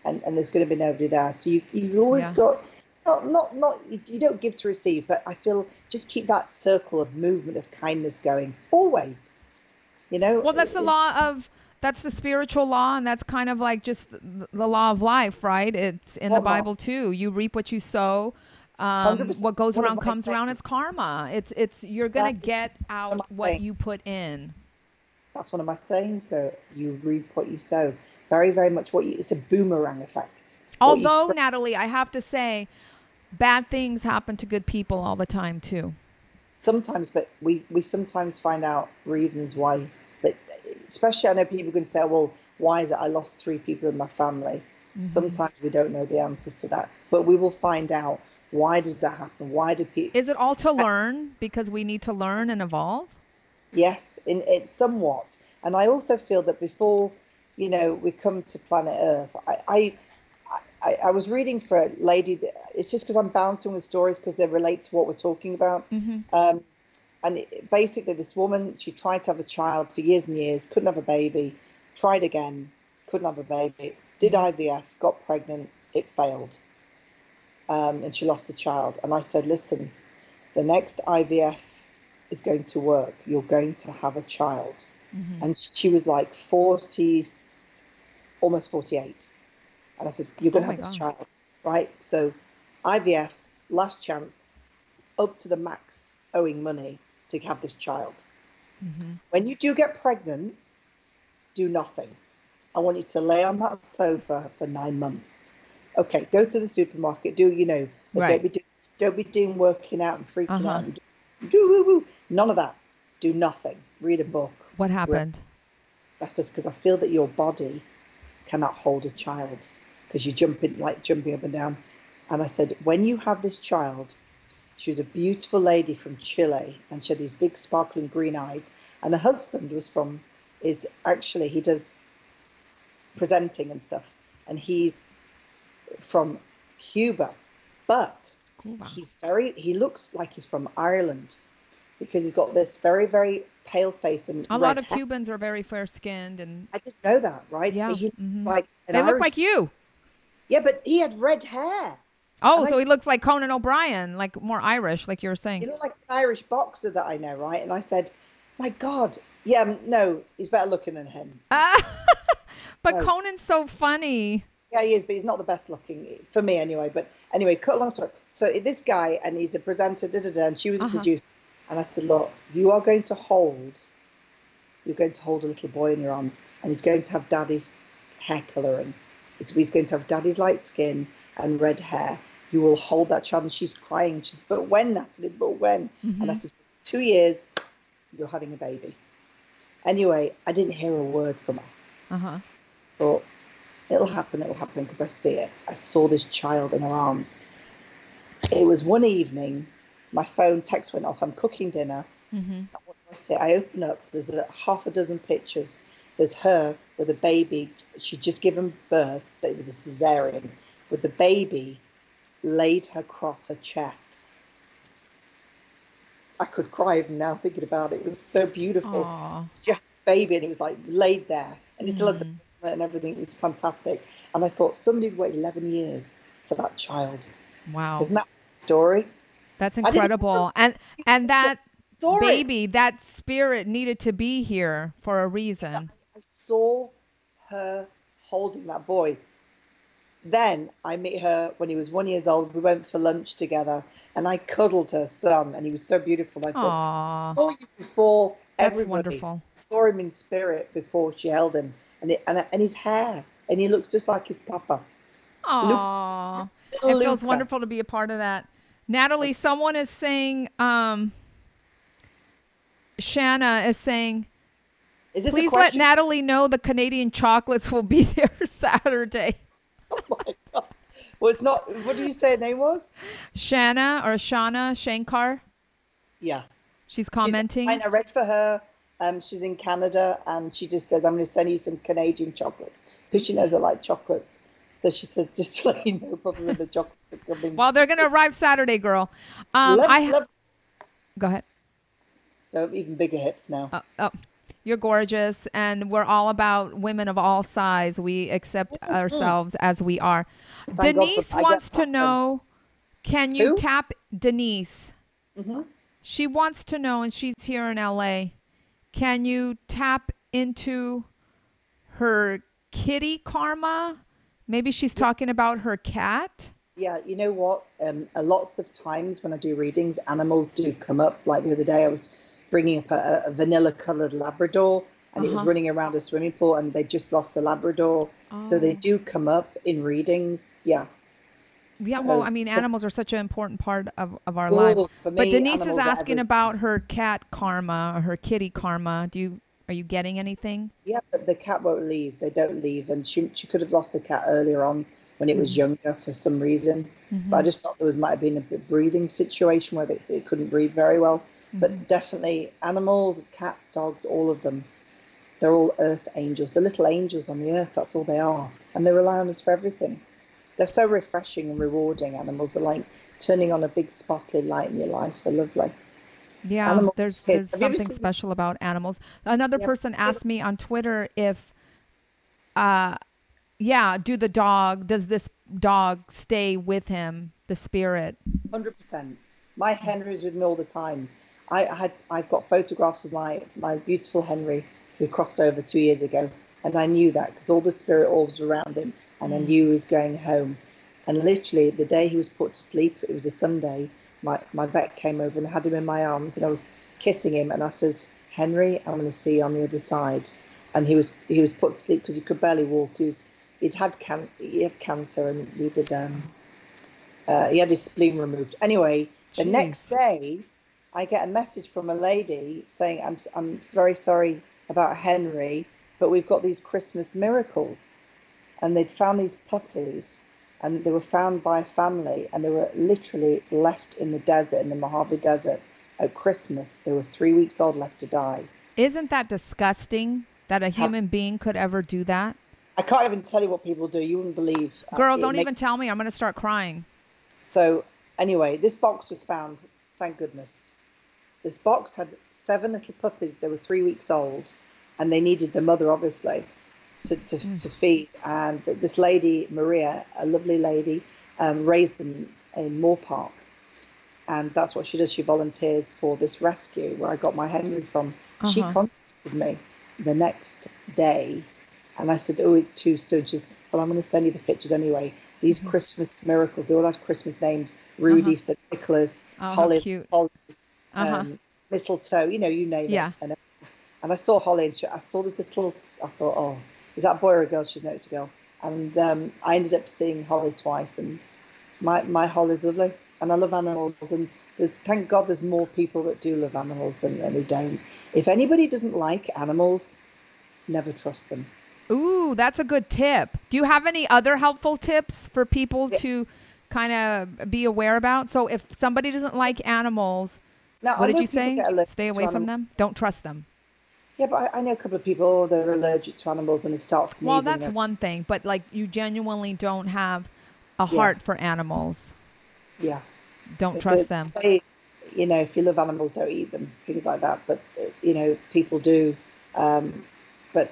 Speaker 2: and there's going to be nobody there. So you've always got not you don't give to receive, but I feel just keep that circle of movement of kindness going always. You know.
Speaker 1: Well, that's that's the spiritual law, and that's kind of like just the law of life, right? It's in the Bible too. You reap what you sow. What goes around comes around. It's karma. It's you're gonna get out what you put in.
Speaker 2: That's one of my sayings. So you reap what you sow. Very, very much it's a boomerang effect.
Speaker 1: Although, Natalie, I have to say, bad things happen to good people all the time too.
Speaker 2: Sometimes, but we sometimes find out reasons why. But especially, I know people can say, well, why is it I lost 3 people in my family? Sometimes we don't know the answers to that, but we will find out. Why does that happen? Why do people?
Speaker 1: Is it all to learn because we need to learn and evolve? Yes,
Speaker 2: it's somewhat. And I also feel that before, you know, we come to planet Earth, I was reading for a lady. It's just because I'm bouncing with stories because they relate to what we're talking about. Basically, this woman, she tried to have a child for years and years, couldn't have a baby, tried again, couldn't have a baby, did IVF, got pregnant, it failed. And she lost a child. And I said, listen, the next IVF is going to work. You're going to have a child. And she was like 40, almost 48. And I said, you're going to have this child, right? So IVF, last chance, up to the max, owing money to have this child. When you do get pregnant, do nothing. I want you to lay on that sofa for 9 months. Okay, go to the supermarket, but don't be doing working out and freaking out and none of that. Do nothing. Read a book.
Speaker 1: What happened?
Speaker 2: That's just because I feel that your body cannot hold a child because you're jumping up and down. And I said, when you have this child, she was a beautiful lady from Chile, and she had these big sparkling green eyes. And her husband he does presenting and stuff, and he's from Cuba, but he looks like he's from Ireland. because he's got this very, very pale face and
Speaker 1: A lot
Speaker 2: red
Speaker 1: of
Speaker 2: hair.
Speaker 1: Cubans are very fair skinned, and
Speaker 2: I didn't know that, right?
Speaker 1: yeah,
Speaker 2: But he like an
Speaker 1: they look
Speaker 2: Irish.
Speaker 1: like you.
Speaker 2: Yeah, but he had red hair.
Speaker 1: Oh, so he looks like Conan O'Brien, like more Irish, like you were saying.
Speaker 2: He looked like an Irish boxer that I know, right? And I said, my God, yeah, no, he's better looking than him.
Speaker 1: But no. Conan's so funny.
Speaker 2: Yeah, he is, but he's not the best looking for me anyway. But anyway, cut a long story. So this guy, and he's a presenter, and she was a producer. And I said, look, you're going to hold a little boy in your arms, and he's going to have daddy's hair colouring. He's going to have daddy's light skin and red hair. You will hold that child, and she's crying. She's, but when, Natalie, but when? And I said, 2 years, you're having a baby. Anyway, I didn't hear a word from her. Thought, it'll happen, because I see it. I saw this child in her arms. It was one evening, my phone text went off. I'm cooking dinner. What do I say? I open up, there's half a dozen pictures. There's her with a baby. She'd just given birth, but it was a cesarean, with the baby laid across her chest. I could cry even now thinking about it. It was so beautiful. Just this baby, and it was like laid there, and he still had the and everything. It was fantastic. And I thought somebody'd wait 11 years for that child.
Speaker 1: Wow.
Speaker 2: Isn't that the story?
Speaker 1: That's incredible. And that baby, that spirit needed to be here for a reason.
Speaker 2: I saw her holding that boy. Then I met her when he was 1 year old. We went for lunch together, and I cuddled her son, and he was so beautiful. I said, I saw you before everybody.
Speaker 1: That's wonderful.
Speaker 2: I saw him in spirit before she held him, and his hair, and he looks just like his papa.
Speaker 1: Aww. It feels wonderful to be a part of that. Natalie, someone is saying, Shanna is saying, please let Natalie know the Canadian chocolates will be there Saturday.
Speaker 2: Oh my God. Well, it's not, what did you say her name was?
Speaker 1: Shanna or Shauna Shankar.
Speaker 2: Yeah.
Speaker 1: She's commenting.
Speaker 2: I read for her. She's in Canada, and she just says, I'm going to send you some Canadian chocolates, because she knows I like chocolates. So she says, just to let you know, probably the chocolates are coming.
Speaker 1: Well, they're going to arrive Saturday, girl. Go ahead.
Speaker 2: So even bigger hips now.
Speaker 1: You're gorgeous, and we're all about women of all size. We accept ourselves as we are. Denise wants to know, can you tap Denise? She wants to know, and she's here in LA, can you tap into her kitty karma? Maybe she's talking about her cat.
Speaker 2: Yeah, you know what? Lots of times when I do readings, animals do come up. Like the other day, I was bringing up a vanilla-coloured Labrador, and it was running around a swimming pool, and they just lost the Labrador. So they do come up in readings. Yeah.
Speaker 1: Yeah, well, I mean, animals are such an important part of our life. But Denise is asking about her cat karma or her kitty karma. Are you getting anything? Yeah,
Speaker 2: but the cat won't leave. They don't leave. And she could have lost the cat earlier on when it was younger for some reason. But I just felt might have been a breathing situation where they couldn't breathe very well. But definitely animals, cats, dogs, all of them, they're all earth angels. They're little angels on the earth. That's all they are. And they rely on us for everything. They're so refreshing and rewarding, animals. They're like turning on a big spotlight light in your life. They're lovely.
Speaker 1: Yeah, animals, there's something special about animals. Another person asked me on Twitter if, does this dog stay with him, the spirit?
Speaker 2: 100%. My Henry's with me all the time. I've got photographs of my beautiful Henry who crossed over 2 years ago. And I knew that because all the spirit orbs were around him, and I knew he was going home. And literally the day he was put to sleep, it was a Sunday, my vet came over and had him in my arms, and I was kissing him, and I says, Henry, I'm going to see you on the other side. And he was put to sleep because he could barely walk. He had cancer, and he had his spleen removed. Anyway, the next day, I get a message from a lady saying, I'm very sorry about Henry, but we've got these Christmas miracles. And they'd found these puppies, and they were found by a family, and they were literally left in the desert, in the Mojave Desert at Christmas. They were 3 weeks old, left to die.
Speaker 1: Isn't that disgusting that a human being could ever do that?
Speaker 2: I can't even tell you what people do. You wouldn't believe.
Speaker 1: Girl, don't even tell me. I'm going to start crying.
Speaker 2: So anyway, this box was found, thank goodness. this box had 7 little puppies. They were 3 weeks old, and they needed the mother, obviously, to feed. And this lady, Maria, a lovely lady, raised them in Moore Park. And that's what she does. She volunteers for this rescue where I got my Henry from. She contacted me the next day, and I said, "Oh, it's too soon." She's, "Well, I'm going to send you the pictures anyway. These Christmas miracles, they all had Christmas names: Rudy, St. Nicholas, Holly, mistletoe. You know, you name it." And I saw Holly, and I saw this little. I thought, "Oh, is that a boy or a girl?" She's no, it's a girl. And I ended up seeing Holly twice, and my Holly's lovely. And I love animals, and thank God there's more people that do love animals than they don't. If anybody doesn't like animals, never trust them.
Speaker 1: Ooh, that's a good tip. Do you have any other helpful tips for people to kind of be aware about? So if somebody doesn't like animals, what did you say? Stay away from them? Don't trust them.
Speaker 2: Yeah, but I know a couple of people, they're allergic to animals and they start sneezing.
Speaker 1: Well, that's one thing, but like you genuinely don't have a heart for animals.
Speaker 2: Yeah.
Speaker 1: Don't trust them.
Speaker 2: Say, you know, if you love animals, don't eat them, things like that. But, you know, people do. But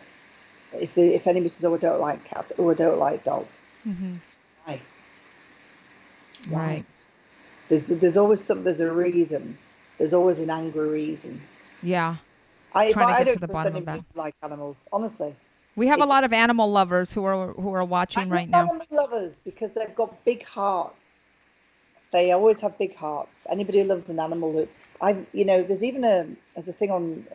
Speaker 2: if anybody says, "Oh, I don't like cats," or "I don't like dogs," why?
Speaker 1: Right.
Speaker 2: There's always there's a reason. There's always an angry reason.
Speaker 1: Yeah.
Speaker 2: I don't trust anybody who like animals, honestly.
Speaker 1: We have a lot of animal lovers who are watching right now.
Speaker 2: Animal lovers, because they've got big hearts. They always have big hearts. Anybody who loves an animal, there's even there's a thing on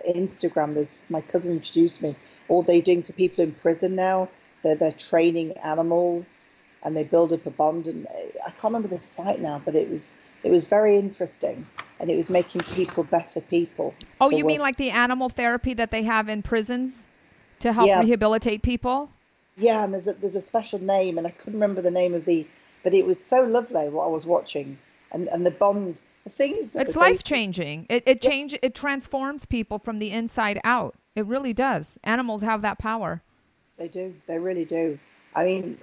Speaker 2: Instagram. There's my cousin introduced me. All they're doing for people in prison now, they're training animals, and they build up a bond. And I can't remember the site now, but it was very interesting, and it was making people better people.
Speaker 1: Oh, you mean like the animal therapy that they have in prisons to help rehabilitate people?
Speaker 2: Yeah, and there's a special name, and I couldn't remember the name of but it was so lovely what I was watching, and the bond, the things.
Speaker 1: It's life changing. It transforms people from the inside out. It really does. Animals have that power.
Speaker 2: They do. They really do. I mean,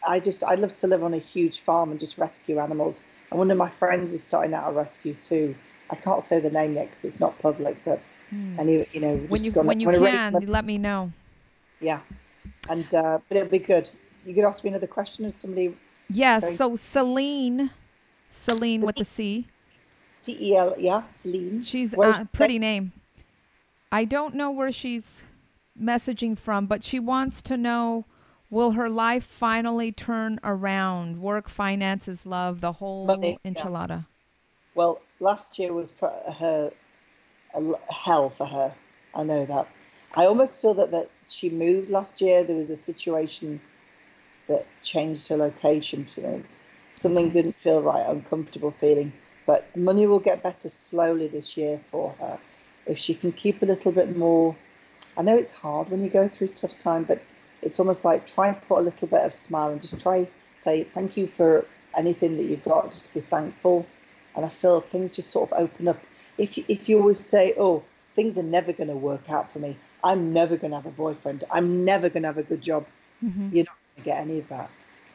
Speaker 2: I'd love to live on a huge farm and just rescue animals. And one of my friends is starting out a rescue too. I can't say the name yet because it's not public, but when you can,
Speaker 1: let me know.
Speaker 2: Yeah, and but it'll be good. You could ask me another question if somebody.
Speaker 1: Yes. Sorry. So Celine with the C.
Speaker 2: CEL, yeah, Celine.
Speaker 1: She's a pretty name. I don't know where she's messaging from, but she wants to know, will her life finally turn around? Work, finances, love, the whole enchilada. Yeah.
Speaker 2: Well, last year was hell for her. I know that. I almost feel that she moved last year. There was a situation that changed her location. Something didn't feel right, uncomfortable feeling. But money will get better slowly this year for her. If she can keep a little bit more, I know it's hard when you go through a tough time, but it's almost like try and put a little bit of smile and just say thank you for anything that you've got. Just be thankful. And I feel things just sort of open up. If you always say, "Oh, things are never going to work out for me. I'm never going to have a boyfriend. I'm never going to have a good job." You're not going to get any of that.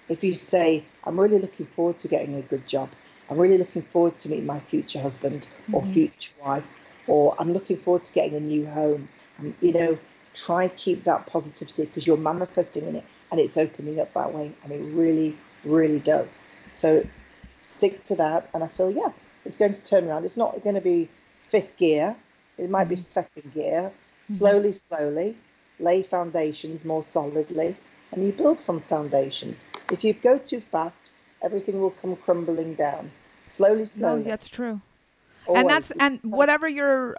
Speaker 2: If you say, "I'm really looking forward to getting a good job. I'm really looking forward to meeting my future husband or future wife, or I'm looking forward to getting a new home," and try and keep that positivity, because you're manifesting in it and it's opening up that way, and it really, really does. So stick to that, and I feel, it's going to turn around. It's not going to be 5th gear. It might be 2nd gear. Slowly, lay foundations more solidly, and you build from foundations. If you go too fast, everything will come crumbling down. Slowly.
Speaker 1: No, that's true.
Speaker 2: Always.
Speaker 1: And whatever your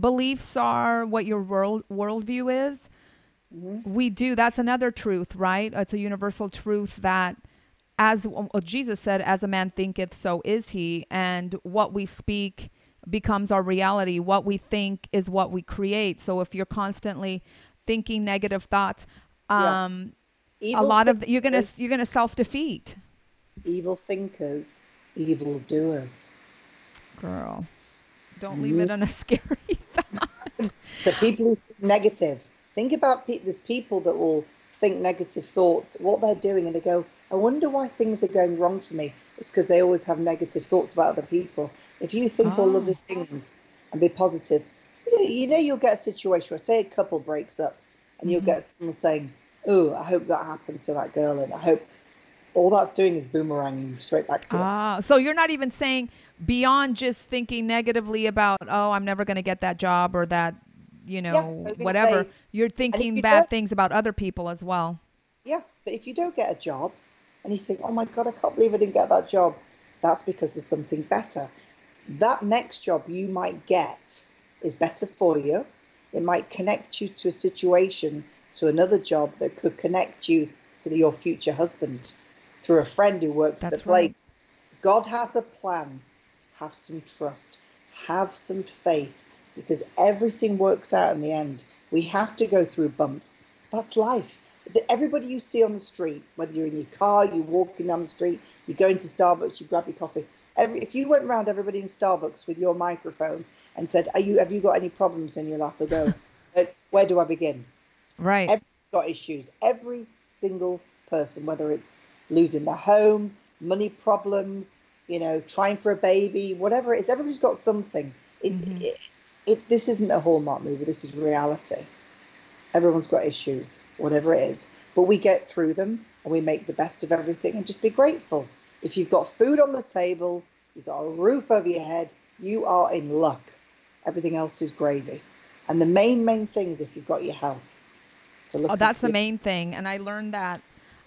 Speaker 1: beliefs are, what your worldview is, we do. That's another truth, right? It's a universal truth that, as Jesus said, "As a man thinketh, so is he." And what we speak becomes our reality. What we think is what we create. So if you're constantly thinking negative thoughts, a lot of you're gonna self-defeat.
Speaker 2: Evil thinkers, evil doers.
Speaker 1: Girl, don't leave it on a scary thought.
Speaker 2: So people who think negative, think about there's people that will think negative thoughts, what they're doing, and they go, "I wonder why things are going wrong for me." It's because they always have negative thoughts about other people. If you think all lovely things, and be positive. You'll get a situation where, say, a couple breaks up, and you'll get someone saying, "Oh, I hope that happens to that girl," and I hope all that's doing is boomeranging straight back to you.
Speaker 1: So you're not even saying beyond just thinking negatively about, oh, I'm never going to get that job or that,
Speaker 2: So
Speaker 1: whatever.
Speaker 2: say,
Speaker 1: You're thinking bad things about other people as well.
Speaker 2: Yeah, but if you don't get a job and you think, oh my God, I can't believe I didn't get that job, that's because there's something better. That next job you might get is better for you. It might connect you to a situation, to another job that could connect you to your future husband through a friend who works at the place.
Speaker 1: Right.
Speaker 2: God has a plan. Have some trust. Have some faith, because everything works out in the end. We have to go through bumps. That's life. Everybody you see on the street, whether you're in your car, you're walking down the street, you're going to Starbucks, you grab your coffee. If you went around everybody in Starbucks with your microphone and said, have you got any problems in your life? They'll go, where do I begin?
Speaker 1: Right.
Speaker 2: Everyone's got issues. Every single person, whether it's losing their home, money problems, trying for a baby, whatever it is, everybody's got something. This isn't a Hallmark movie. This is reality. Everyone's got issues, whatever it is. But we get through them and we make the best of everything, and just be grateful. If you've got food on the table, you've got a roof over your head, you are in luck. Everything else is gravy. And the main thing is if you've got your health. So
Speaker 1: that's the main thing. And I learned that.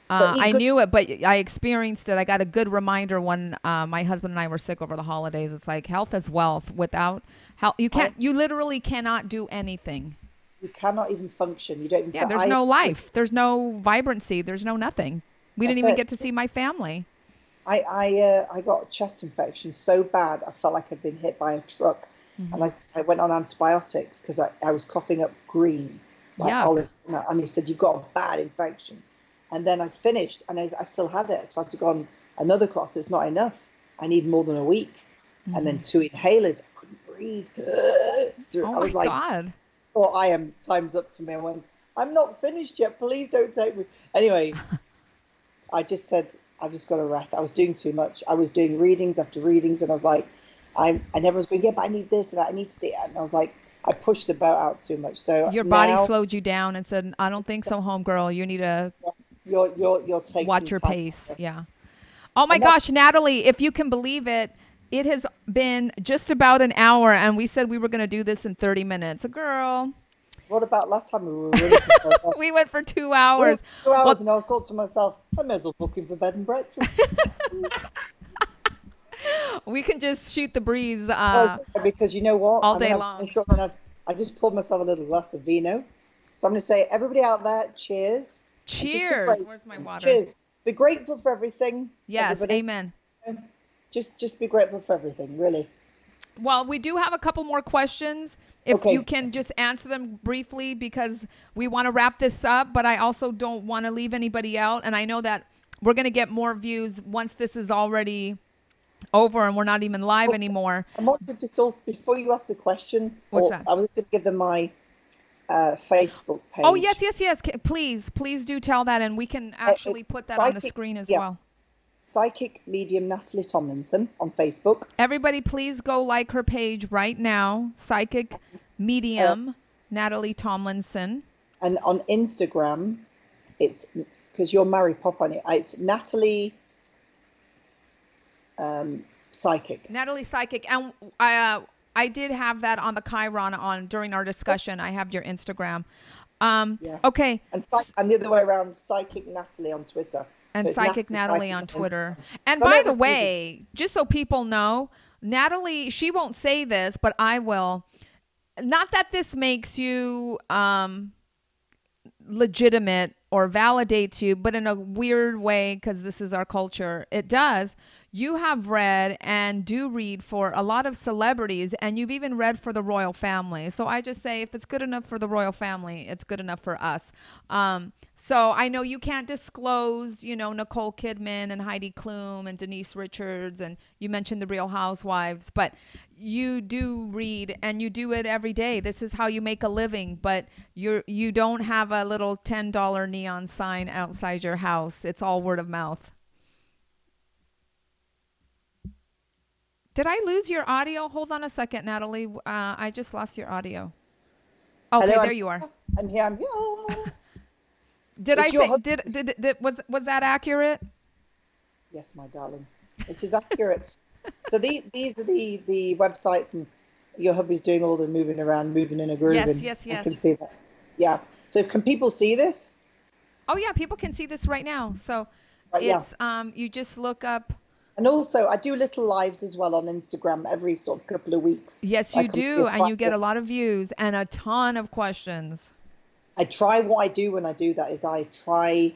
Speaker 1: I knew it, but I experienced it. I got a good reminder when my husband and I were sick over the holidays. It's like health is wealth. Without health, you literally cannot do anything.
Speaker 2: You cannot even function. You don't even.
Speaker 1: Yeah, there's no life. There's no vibrancy. There's no nothing. We didn't even get to see my family.
Speaker 2: I got a chest infection so bad I felt like I'd been hit by a truck, and I went on antibiotics because I was coughing up green, like olive. And he said, you've got a bad infection. And then I'd finished, and I still had it, so I had to go on another course. It's not enough. I need more than a week, and then 2 inhalers. I couldn't breathe.
Speaker 1: I was like, God.
Speaker 2: Oh, I am. Time's up for me. I went, I'm not finished yet. Please don't take me. Anyway, I just said, I've just got to rest. I was doing too much. I was doing readings after readings, and I was like, I never was going, but I need this, and I need to see it. And I was like, I pushed the boat out too much. So
Speaker 1: your body slowed you down and said, I don't think so, homegirl. You need to
Speaker 2: you're taking
Speaker 1: watch your pace. Yeah. Oh my gosh, Natalie, if you can believe it, it has been just about an hour, and we said we were going to do this in 30 minutes. Girl.
Speaker 2: What about last time we were really
Speaker 1: We went for 2 hours.
Speaker 2: 2 hours, and I was thought to myself, I may as well book him for bed and breakfast.
Speaker 1: We can just shoot the breeze.
Speaker 2: Because you know what?
Speaker 1: All day long.
Speaker 2: I just poured myself a little glass of vino. So I'm going to say, everybody out there, cheers.
Speaker 1: Cheers. Where's my water?
Speaker 2: Cheers. Be grateful for everything.
Speaker 1: Yes,
Speaker 2: everybody.
Speaker 1: amen.
Speaker 2: Just be grateful for everything, really.
Speaker 1: Well, we do have a couple more questions. If you can just answer them briefly, because we want to wrap this up, but I also don't want to leave anybody out. And I know that we're going to get more views once this is already over and we're not even live anymore.
Speaker 2: I want to just also, before you ask the question,
Speaker 1: what's that?
Speaker 2: I was going to give them my Facebook page.
Speaker 1: Oh, yes. Please do tell that, and we can actually put that on the screen as well.
Speaker 2: Psychic Medium Natalie Tomlinson on Facebook.
Speaker 1: Everybody, please go like her page right now. Psychic Medium Natalie Tomlinson.
Speaker 2: And on Instagram, it's, because you're Mary Pop on it, it's Natalie Psychic.
Speaker 1: Natalie Psychic. And I did have that on the Chiron on during our discussion. I have your Instagram. Okay.
Speaker 2: And the other way around, Psychic Natalie on Twitter.
Speaker 1: And so Psychic Natalie on Twitter. And by the way, just so people know, Natalie, she won't say this, but I will. Not that this makes you legitimate or validates you, but in a weird way, because this is our culture, it does. You have read and do read for a lot of celebrities, and you've even read for the royal family. So I just say, if it's good enough for the royal family, it's good enough for us. So I know you can't disclose, Nicole Kidman and Heidi Klum and Denise Richards, and you mentioned the Real Housewives, but you do read and you do it every day. This is how you make a living, but you don't have a little $10 neon sign outside your house. It's all word of mouth. Did I lose your audio? Hold on a second, Natalie. I just lost your audio. Okay,
Speaker 2: Hello,
Speaker 1: there you are.
Speaker 2: I'm here. I'm here.
Speaker 1: Did
Speaker 2: Is
Speaker 1: I
Speaker 2: your
Speaker 1: say?
Speaker 2: husband-
Speaker 1: Did was that accurate?
Speaker 2: Yes, my darling. It is accurate. So these are the websites, and your hubby's doing all the moving around, moving in a groove.
Speaker 1: Yes,
Speaker 2: and
Speaker 1: yes,
Speaker 2: I
Speaker 1: yes.
Speaker 2: can see that. Yeah. So can people see this?
Speaker 1: Oh yeah, people can see this right now. So
Speaker 2: Right, yeah.
Speaker 1: it's you just look up.
Speaker 2: And also, I do little lives as well on Instagram every sort of couple of weeks.
Speaker 1: Yes, you do, and you get a lot of views and a ton of questions.
Speaker 2: I try what I do when I do that is I try,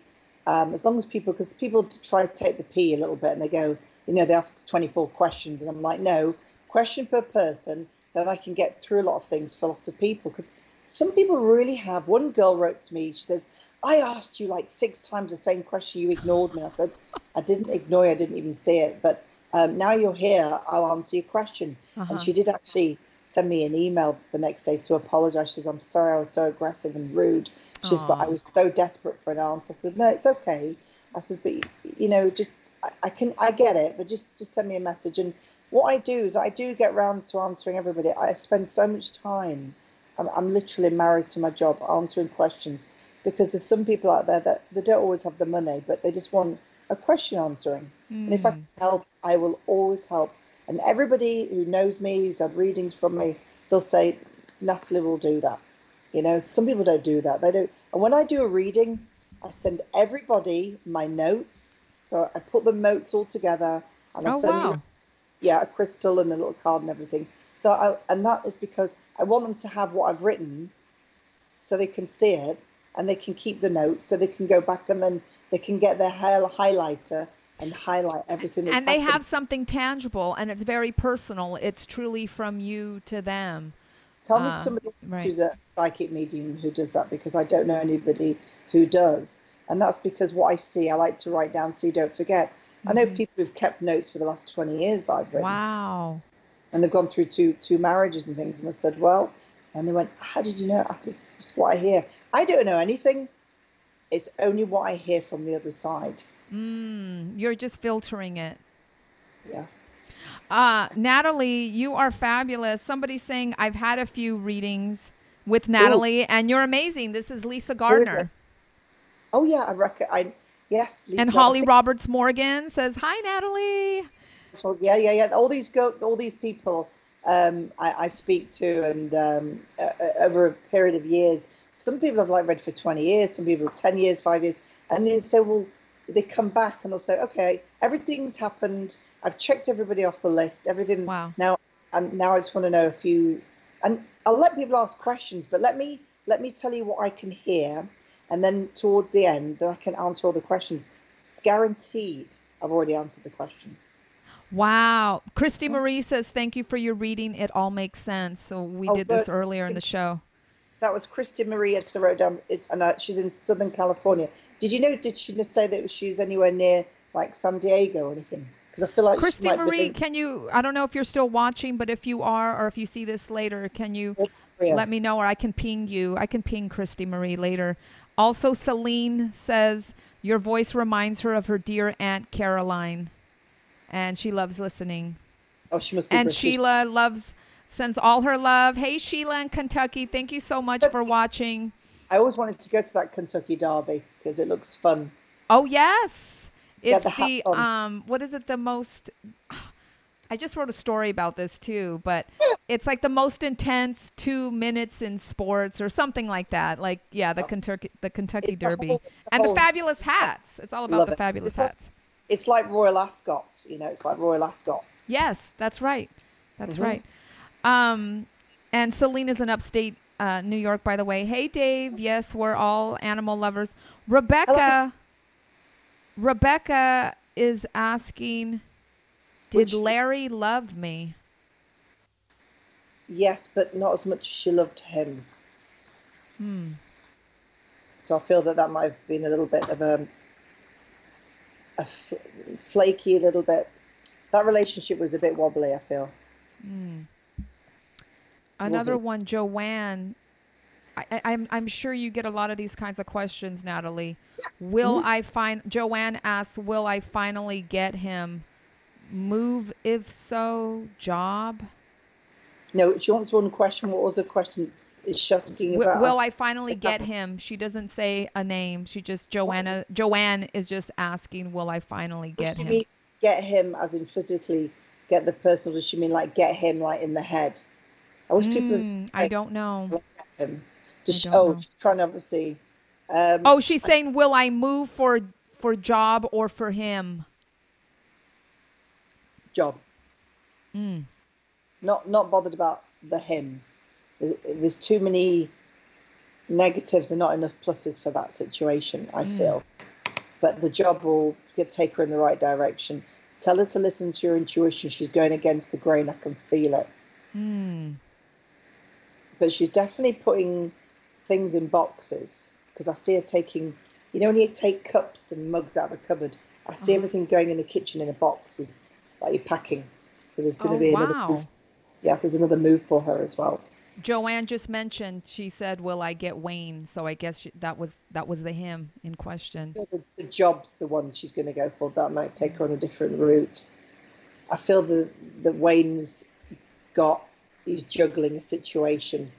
Speaker 2: as long as because people try to take the pee a little bit and they go, they ask 24 questions, and I'm like, no, question per person, then I can get through a lot of things for lots of people, because some people really have. One girl wrote to me, she says, I asked you like 6 times the same question, you ignored me. I said, I didn't ignore you, I didn't even see it, but now you're here, I'll answer your question. And she did actually send me an email the next day to apologize. She says, I'm sorry I was so aggressive and rude. She says, but I was so desperate for an answer. I said, no, it's okay. I said, but just I get it, but just send me a message. And what I do is I do get round to answering everybody. I spend so much time. I'm literally married to my job, answering questions, because there's some people out there that they don't always have the money, but they just want a question answering. And if I can help, I will always help. And everybody who knows me, who's had readings from me, they'll say, Natalie will do that. Some people don't do that. They don't. And when I do a reading, I send everybody my notes. So I put the notes all together, and I send a crystal and a little card and everything. And that is because I want them to have what I've written, so they can see it and they can keep the notes, so they can go back and then they can get their highlighter and highlight everything that's
Speaker 1: And they
Speaker 2: happened.
Speaker 1: have something tangible, and it's very personal. It's truly from you to them.
Speaker 2: Tell me somebody who's a psychic medium who does that, because I don't know anybody who does. And that's because what I see, I like to write down so you don't forget. I know people who've kept notes for the last 20 years that I've written.
Speaker 1: Wow.
Speaker 2: And they've gone through two marriages and things. And I said, well, and they went, how did you know? I said, just what I hear. I don't know anything. It's only what I hear from the other side.
Speaker 1: You're just filtering it.
Speaker 2: Yeah.
Speaker 1: Natalie, you are fabulous. Somebody's saying I've had a few readings with Natalie, and you're amazing. This is Lisa Gardner.
Speaker 2: Oh yeah, I reckon. Yes. Lisa
Speaker 1: and Holly Roberts Morgan says, "Hi, Natalie."
Speaker 2: So yeah. All these people I speak to, and over a period of years. Some people have read for 20 years. Some people 10 years, 5 years, and then say, well, they come back and they'll say, okay, everything's happened. I've checked everybody off the list. Everything.
Speaker 1: Wow.
Speaker 2: Now I just want to know a few, and I'll let people ask questions, but let me tell you what I can hear, and then towards the end, then I can answer all the questions. Guaranteed, I've already answered the question.
Speaker 1: Wow. Christy Marie says, thank you for your reading. It all makes sense. So we did this earlier in the show.
Speaker 2: That was Christy Marie, because I wrote down, and she's in Southern California. Did she just say that she's anywhere near San Diego or anything? Because I feel like
Speaker 1: Christy Marie, can you, I don't know if you're still watching, but if you are, or if you see this later, can you let me know, or I can ping you. I can ping Christy Marie later. Also, Celine says, your voice reminds her of her dear Aunt Caroline, and she loves listening.
Speaker 2: Oh, she must be
Speaker 1: And
Speaker 2: British.
Speaker 1: Sheila sends all her love. Hey, Sheila in Kentucky, thank you so much for watching.
Speaker 2: I always wanted to go to that Kentucky Derby because it looks fun.
Speaker 1: Oh, yes. It's
Speaker 2: the
Speaker 1: what is it, the most, I just wrote a story about this too, but it's the most intense 2 minutes in sports or something like that. The Kentucky Derby. The fabulous hats. It's all about the fabulous hats.
Speaker 2: It's like Royal Ascot, it's like Royal Ascot.
Speaker 1: Yes, that's right. That's right. And Celine is in upstate New York, by the way. Hey, Dave. Yes, we're all animal lovers. Rebecca is asking, did Larry love me?
Speaker 2: Yes, but not as much as she loved him. So I feel that might have been a little bit of a flaky little bit. That relationship was a bit wobbly, I feel.
Speaker 1: Another one, Joanne. I'm sure you get a lot of these kinds of questions, Natalie. Joanne asks, will I finally get him? move? If so, job?
Speaker 2: No, she wants one question. What was the question? Is she asking about?
Speaker 1: Will I finally get him? She doesn't say a name. She just Joanne is just asking, will I finally get
Speaker 2: Does she
Speaker 1: him?
Speaker 2: mean get him as in physically get the person, or does she mean like get him like in the head? I wish people would
Speaker 1: I don't know.
Speaker 2: get him.
Speaker 1: I don't know.
Speaker 2: She's trying to obviously.
Speaker 1: She's saying, will I move for job or for him?
Speaker 2: Job. Not bothered about the him. There's too many negatives and not enough pluses for that situation, I feel. But the job will take her in the right direction. Tell her to listen to your intuition. She's going against the grain. I can feel it. But she's definitely putting things in boxes, because I see her taking, when you take cups and mugs out of a cupboard, I see everything going in the kitchen in a box, is like you're packing. So there's going to be another move. Yeah, there's another move for her as well.
Speaker 1: Joanne just mentioned, she said, will I get Wayne? So I guess that was the him in question.
Speaker 2: The job's the one she's going to go for. That might take her on a different route. I feel that Wayne's he's juggling a situation.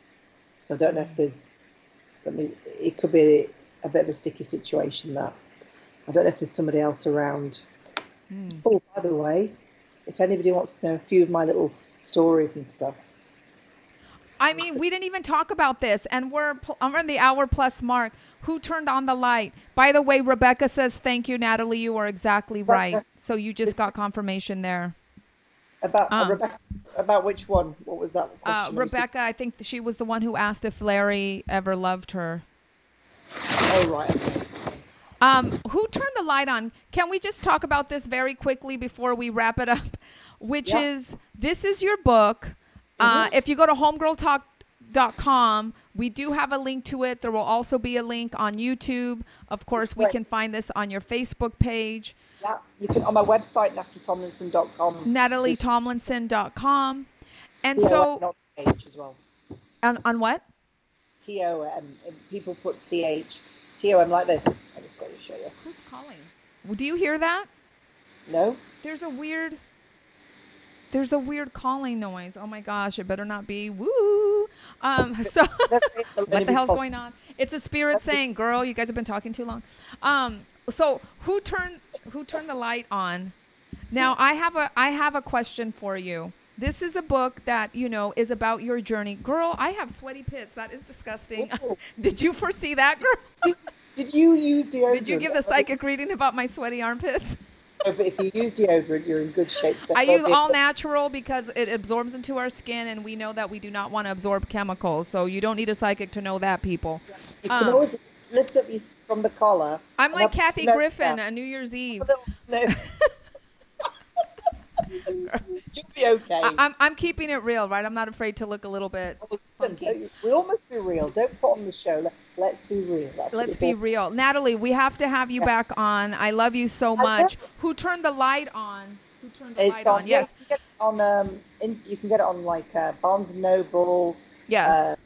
Speaker 2: So I don't know if it could be a bit of a sticky situation, that. I don't know if there's somebody else around. Oh, by the way, if anybody wants to know a few of my little stories and stuff.
Speaker 1: I mean, we didn't even talk about this, and I'm on the hour plus mark. Who turned on the light? By the way, Rebecca says, thank you, Natalie. You are exactly right. So you just got confirmation there.
Speaker 2: About which one? What was that question?
Speaker 1: Rebecca, I think she was the one who asked if Larry ever loved her.
Speaker 2: Oh, right.
Speaker 1: Who turned the light on? Can we just talk about this very quickly before we wrap it up? This is your book. If you go to homegirltalk.com, we do have a link to it. There will also be a link on YouTube. Of course, we can find this on your Facebook page.
Speaker 2: Yeah, you can on my website, NatalieTomlinson.com.
Speaker 1: NatalieTomlinson.com. And
Speaker 2: T-O-M
Speaker 1: so...
Speaker 2: not T-H as well.
Speaker 1: On what?
Speaker 2: T-O-M. People put T-H. T-O-M like this. I'll just show you.
Speaker 1: Who's calling? Do you hear that?
Speaker 2: No.
Speaker 1: There's a weird calling noise. Oh my gosh, it better not be. Woo. So what the hell's going on? It's a spirit saying, girl, you guys have been talking too long. So who turned the light on? Now I have a question for you. This is a book that, is about your journey. Girl, I have sweaty pits. That is disgusting. Did you foresee that, girl?
Speaker 2: Did you use deodorant?
Speaker 1: Did you give the psychic reading about my sweaty armpits?
Speaker 2: No, but if you use deodorant, you're in good shape. So
Speaker 1: I use all natural because it absorbs into our skin, and we know that we do not want to absorb chemicals. So you don't need a psychic to know that, people.
Speaker 2: You can always lift up from the collar.
Speaker 1: I'm like Kathy Griffin on New Year's Eve.
Speaker 2: You'll be okay.
Speaker 1: I'm keeping it real, right? I'm not afraid to look a little bit funky.
Speaker 2: We all must be real. Don't put on the show. Let's be real.
Speaker 1: Let's be real. Natalie, we have to have you back on. I love you so much. Who turned the light on? Yes.
Speaker 2: You can get it on like Barnes & Noble.
Speaker 1: Yes.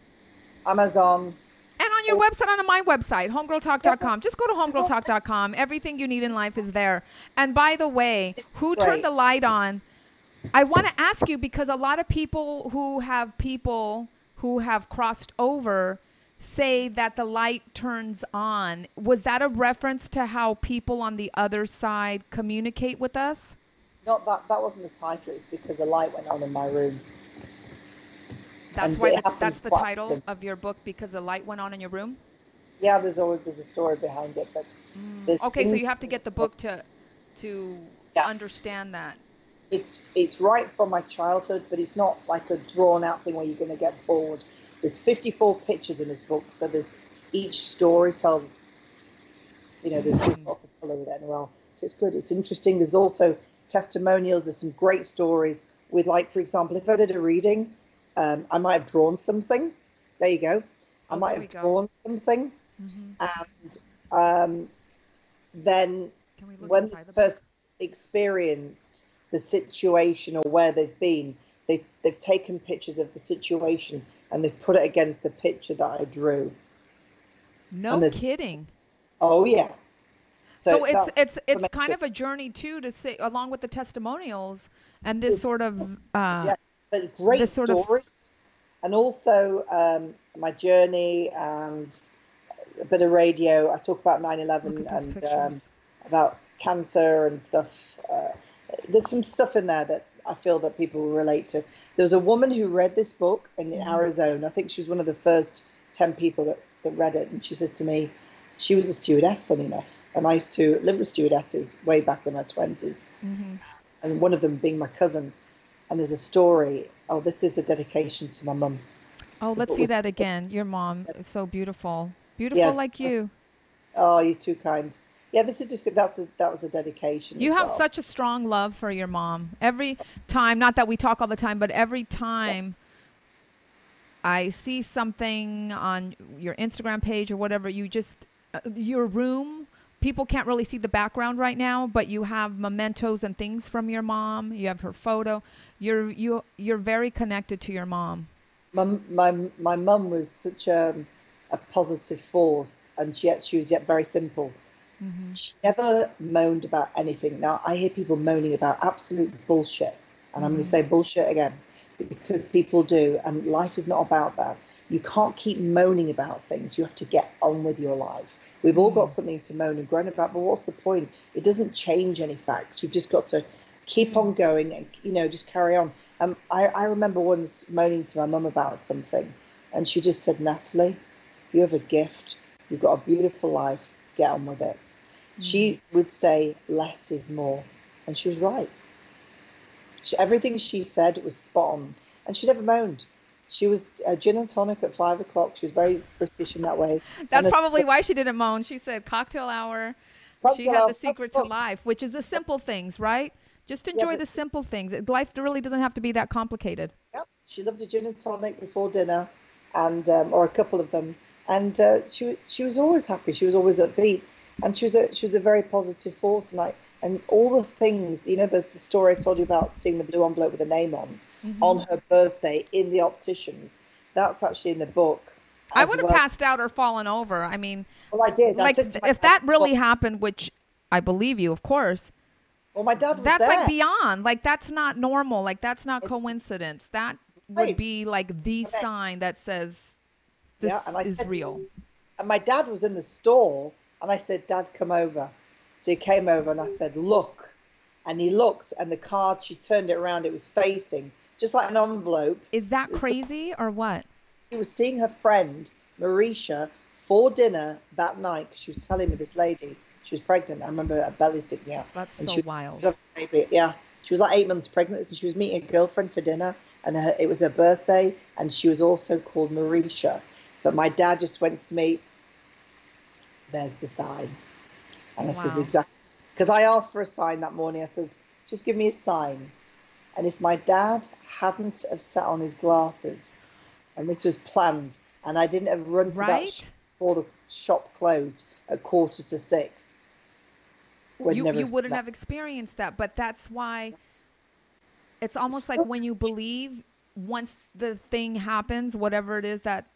Speaker 2: Amazon.
Speaker 1: And on your website, on my website, homegirltalk.com. Just go to homegirltalk.com. Everything you need in life is there. And by the way, who turned the light on? I want to ask you, because a lot of people who have crossed over say that the light turns on. Was that a reference to how people on the other side communicate with us?
Speaker 2: Not that. That wasn't the title. It's because a light went on in my room.
Speaker 1: That's why that's the title of your book, because the light went on in your room?
Speaker 2: Yeah, there's a story behind it, but
Speaker 1: okay, so you have to get the book to understand that.
Speaker 2: It's right from my childhood, but it's not like a drawn out thing where you're going to get bored. There's 54 pictures in this book, so each story tells, there's lots of colour with it as well. So it's good. It's interesting. There's also testimonials. There's some great stories with, like, for example, if I did a reading, I might have drawn something. There you go. I might have drawn something. And then when this person experienced the situation or where they've been, they've taken pictures of the situation and they've put it against the picture that I drew.
Speaker 1: No kidding.
Speaker 2: Oh, yeah.
Speaker 1: So it's kind of a journey too, to say, along with the testimonials and this sort of
Speaker 2: yeah, but great stories, and also my journey and a bit of radio. I talk about 9/11 and about cancer and stuff. There's some stuff in there that I feel that people will relate to. There was a woman who read this book in Arizona. I think she was one of the first 10 people that read it, and she says to me, she was a stewardess, funny enough, and I used to live with stewardesses way back in my 20s, and one of them being my cousin. And there's a story. Oh, this is a dedication to my mum.
Speaker 1: Oh, let's see that again. Your mom is so beautiful, like you.
Speaker 2: Oh, you're too kind. Yeah, this is just that was the dedication.
Speaker 1: You have such a strong love for your mom. Every time, not that we talk all the time, but every time I see something on your Instagram page or whatever, you just your room. People can't really see the background right now, but you have mementos and things from your mom. You have her photo. You're very connected to your mom.
Speaker 2: My mum was such a positive force, and yet she was very simple. She never moaned about anything. Now, I hear people moaning about absolute bullshit, and I'm going to say bullshit again, because people do, and life is not about that. You can't keep moaning about things. You have to get on with your life. We've all got something to moan and groan about, but what's the point? It doesn't change any facts. You've just got to keep on going and, just carry on. I remember once moaning to my mum about something, and she just said, Natalie, you have a gift. You've got a beautiful life. Get on with it. She would say, less is more. And she was right. Everything she said was spot on. And she never moaned. She was a gin and tonic at 5 o'clock. She was very British in that way.
Speaker 1: That's probably why she didn't moan. She said cocktail hour. She had the secret to life, which is the simple things, right? Just enjoy the simple things. Life really doesn't have to be that complicated.
Speaker 2: Yep. She loved a gin and tonic before dinner, and or a couple of them. And she was always happy. She was always upbeat, and she was a very positive force. And all the things, the story I told you about seeing the blue envelope with a name on her birthday in the opticians. That's actually in the book.
Speaker 1: I would have passed out or fallen over. I mean,
Speaker 2: well, I did.
Speaker 1: Like, if that really happened, which I believe you, of course.
Speaker 2: Well, my dad was
Speaker 1: that's
Speaker 2: there.
Speaker 1: Like beyond. Like, that's not normal. Like, that's not coincidence. That would be like the sign that says this is real.
Speaker 2: And my dad was in the store, and I said, Dad, come over. So he came over, and I said, look. And he looked, and the card, she turned it around, it was facing, just like an envelope.
Speaker 1: Is that crazy or what?
Speaker 2: She was seeing her friend, Marisha, for dinner that night. She was telling me, this lady, she was pregnant. I remember her belly sticking out.
Speaker 1: That's
Speaker 2: and
Speaker 1: so wild.
Speaker 2: Yeah. She was like 8 months pregnant, and she was meeting a girlfriend for dinner, and it was her birthday, and she was also called Marisha. But my dad just went to me, there's the sign. And I says, exactly. Because I asked for a sign that morning. I says, just give me a sign. And if my dad hadn't have sat on his glasses, and this was planned, and I didn't have run to that before the shop closed at 5:45.
Speaker 1: You wouldn't have experienced that. But that's why it's almost like when you believe, once the thing happens, whatever it is that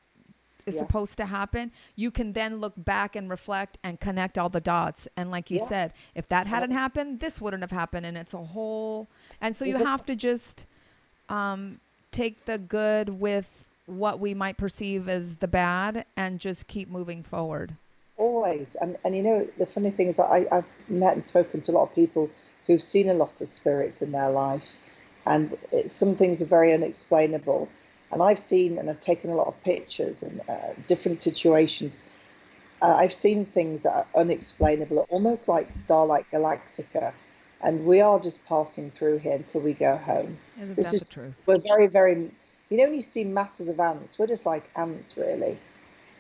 Speaker 1: is supposed to happen, you can then look back and reflect and connect all the dots. And like you said, if that hadn't happened, this wouldn't have happened. And it's a whole, and so you have to just take the good with what we might perceive as the bad and just keep moving forward.
Speaker 2: Always. And the funny thing is that I've met and spoken to a lot of people who've seen a lot of spirits in their life, and some things are very unexplainable. And I've seen, and I've taken a lot of pictures and different situations. I've seen things that are unexplainable, almost like Starlight Galactica. And we are just passing through here until we go home.
Speaker 1: Isn't that the truth?
Speaker 2: We're very, very, when you see masses of ants, we're just like ants, really.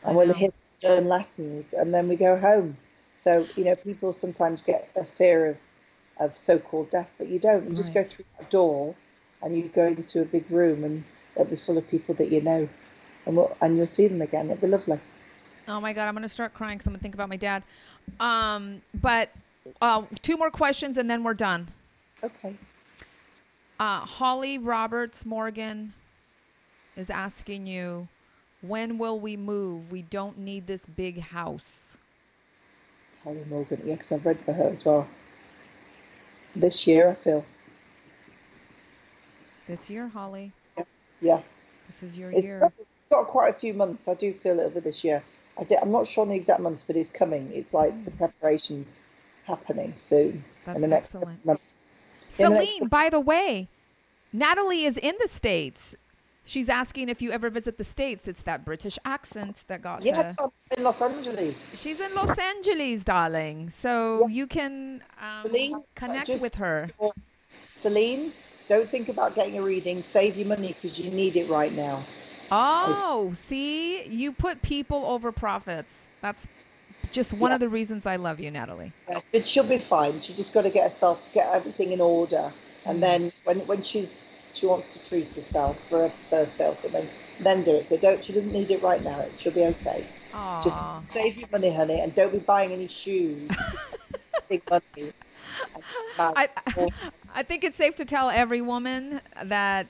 Speaker 2: And we're here to learn lessons, and then we go home. So, people sometimes get a fear of so-called death, but you don't. You just go through that door, and you go into a big room, and it'll be full of people that you know, and you'll see them again. It'll be lovely.
Speaker 1: Oh my God, I'm going to start crying because I'm going to think about my dad. But 2 more questions and then we're done.
Speaker 2: Okay.
Speaker 1: Holly Roberts Morgan is asking you, when will we move? We don't need this big house.
Speaker 2: Holly Morgan. Yeah, because I've read for her as well. This year, I feel.
Speaker 1: This year, Holly.
Speaker 2: Yeah.
Speaker 1: This is your year.
Speaker 2: It's got quite a few months. So I do feel it'll be this year. I'm not sure on the exact months, but it's coming. It's like the preparations happening soon.
Speaker 1: That's
Speaker 2: in the next
Speaker 1: excellent.
Speaker 2: months.
Speaker 1: Celine, by the way, Natalie is in the States. She's asking if you ever visit the States. It's that British accent that got
Speaker 2: Yeah,
Speaker 1: her.
Speaker 2: in Los Angeles.
Speaker 1: She's in Los Angeles, darling. So you can
Speaker 2: Celine,
Speaker 1: connect with her.
Speaker 2: Celine, don't think about getting a reading. Save your money because you need it right now.
Speaker 1: Oh, see? You put people over profits. That's just one of the reasons I love you, Natalie.
Speaker 2: Yes, but she'll be fine. She just got to get everything in order. And then when she wants to treat herself for a birthday or something, then do it. So she doesn't need it right now. She'll be okay.
Speaker 1: Aww.
Speaker 2: Just save your money, honey, and don't be buying any shoes. Big money.
Speaker 1: I think it's safe to tell every woman that,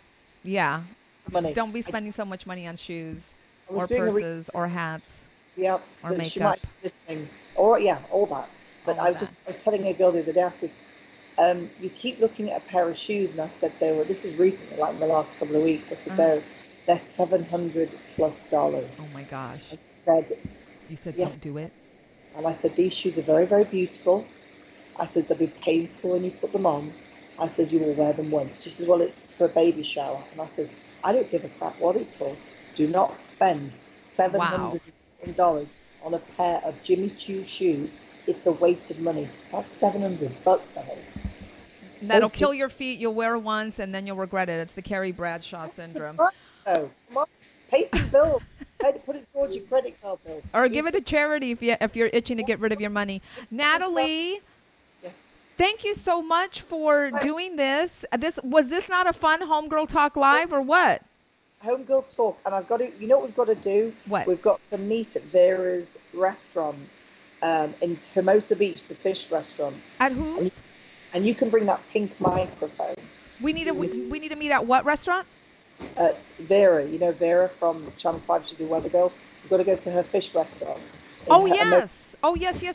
Speaker 2: money.
Speaker 1: Don't be spending so much money on shoes or purses or hats.
Speaker 2: Yep.
Speaker 1: Or makeup.
Speaker 2: She might be listening. Or, all that. But I was telling a girl the other day, I says, you keep looking at a pair of shoes, and I said this is recently, like in the last couple of weeks, I said they're $700+.
Speaker 1: Oh my gosh.
Speaker 2: I said,
Speaker 1: you said
Speaker 2: yes.
Speaker 1: Don't do it.
Speaker 2: And I said, these shoes are very, very beautiful. I said, they'll be painful when you put them on. I says, you will wear them once. She says, well, it's for a baby shower. And I says, I don't give a crap what it's for. Do not spend $700 on a pair of Jimmy Choo shoes. It's a waste of money. That's $700, honey.
Speaker 1: That'll kill your feet. You'll wear once and then you'll regret it. It's the Carrie Bradshaw syndrome.
Speaker 2: So, come on, pay some bills. Put it towards your credit card bill.
Speaker 1: Or give it to charity if you're itching to get rid of your money. Natalie,
Speaker 2: yes.
Speaker 1: Thank you so much for doing this. Was this not a fun Homegirl Talk Live or what?
Speaker 2: Homegirl Talk, and I've got to. You know what we've got to do?
Speaker 1: What?
Speaker 2: We've got to meet at Vera's restaurant in Hermosa Beach, the fish restaurant.
Speaker 1: At whose?
Speaker 2: And you can bring that pink microphone.
Speaker 1: We need to meet at what restaurant?
Speaker 2: Vera. You know Vera from Channel 5. She's the weather girl. We've got to go to her fish restaurant.
Speaker 1: Oh yes.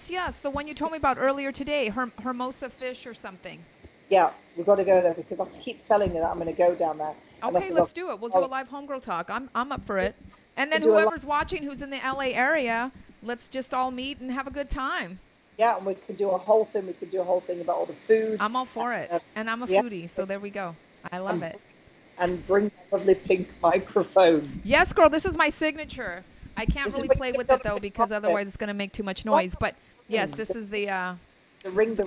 Speaker 1: Yes. The one you told me about earlier today, Hermosa Fish or something.
Speaker 2: Yeah, we've got to go there because I keep telling her that I'm going to go down there.
Speaker 1: Okay, let's do it. We'll do a live Homegirl Talk. I'm up for it. And then whoever's watching who's in the LA area, let's just all meet and have a good time.
Speaker 2: Yeah, and we could do a whole thing. We could do a whole thing about all the food.
Speaker 1: I'm all for it. And I'm a foodie, so there we go. I love it.
Speaker 2: And bring a lovely pink microphone.
Speaker 1: Yes, girl, this is my signature. I can't really play with it, though, because otherwise it's going to make too much noise. But, yes, this is the
Speaker 2: ring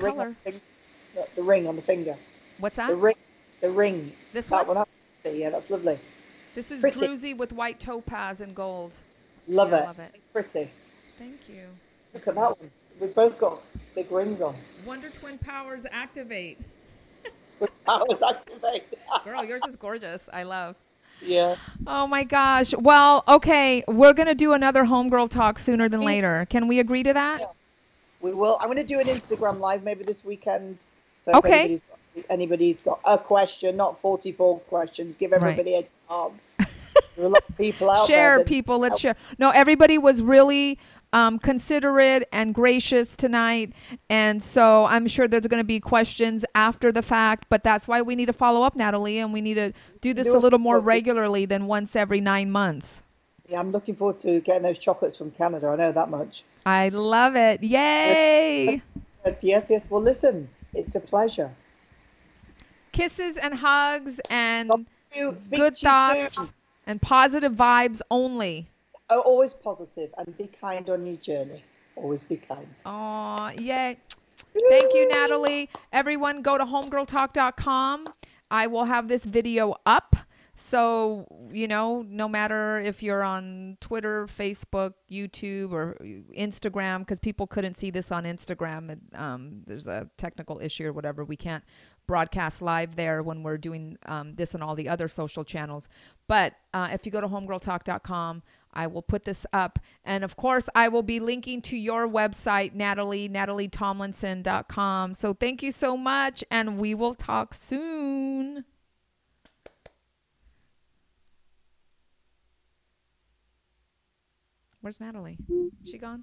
Speaker 2: on the finger.
Speaker 1: What's that?
Speaker 2: The ring.
Speaker 1: This one?
Speaker 2: Yeah, that's lovely.
Speaker 1: This is druzy with white topaz and gold.
Speaker 2: Love it. So pretty.
Speaker 1: Thank you.
Speaker 2: Look at that one. We've both got big rings on.
Speaker 1: Wonder Twin Powers activate.
Speaker 2: Powers activate.
Speaker 1: Girl, yours is gorgeous. I love.
Speaker 2: Yeah.
Speaker 1: Oh my gosh. Well, okay, we're gonna do another Homegirl Talk sooner than later. Can we agree to that?
Speaker 2: Yeah. We will. I'm gonna do an Instagram live maybe this weekend. So if anybody's got a question, not 44 questions, give everybody a chance. There are a lot of people out there.
Speaker 1: Let's share. No, everybody was really considerate and gracious tonight. And so I'm sure there's going to be questions after the fact, but that's why we need to follow up, Natalie, and we need to do this a little more regularly than once every 9 months.
Speaker 2: Yeah, I'm looking forward to getting those chocolates from Canada. I know that much.
Speaker 1: I love it. Yay!
Speaker 2: Yes. Well, listen, it's a pleasure.
Speaker 1: Kisses and hugs and good thoughts and positive vibes only.
Speaker 2: Oh, always positive and be kind on your journey. Always be kind.
Speaker 1: Aw, yay. Thank you, Natalie. Everyone go to homegirltalk.com. I will have this video up. So, no matter if you're on Twitter, Facebook, YouTube, or Instagram, because people couldn't see this on Instagram. There's a technical issue or whatever. We can't broadcast live there when we're doing this on all the other social channels. But if you go to homegirltalk.com, I will put this up. And, of course, I will be linking to your website, NatalieTomlinson.com. So thank you so much, and we will talk soon. Where's Natalie? Is she gone?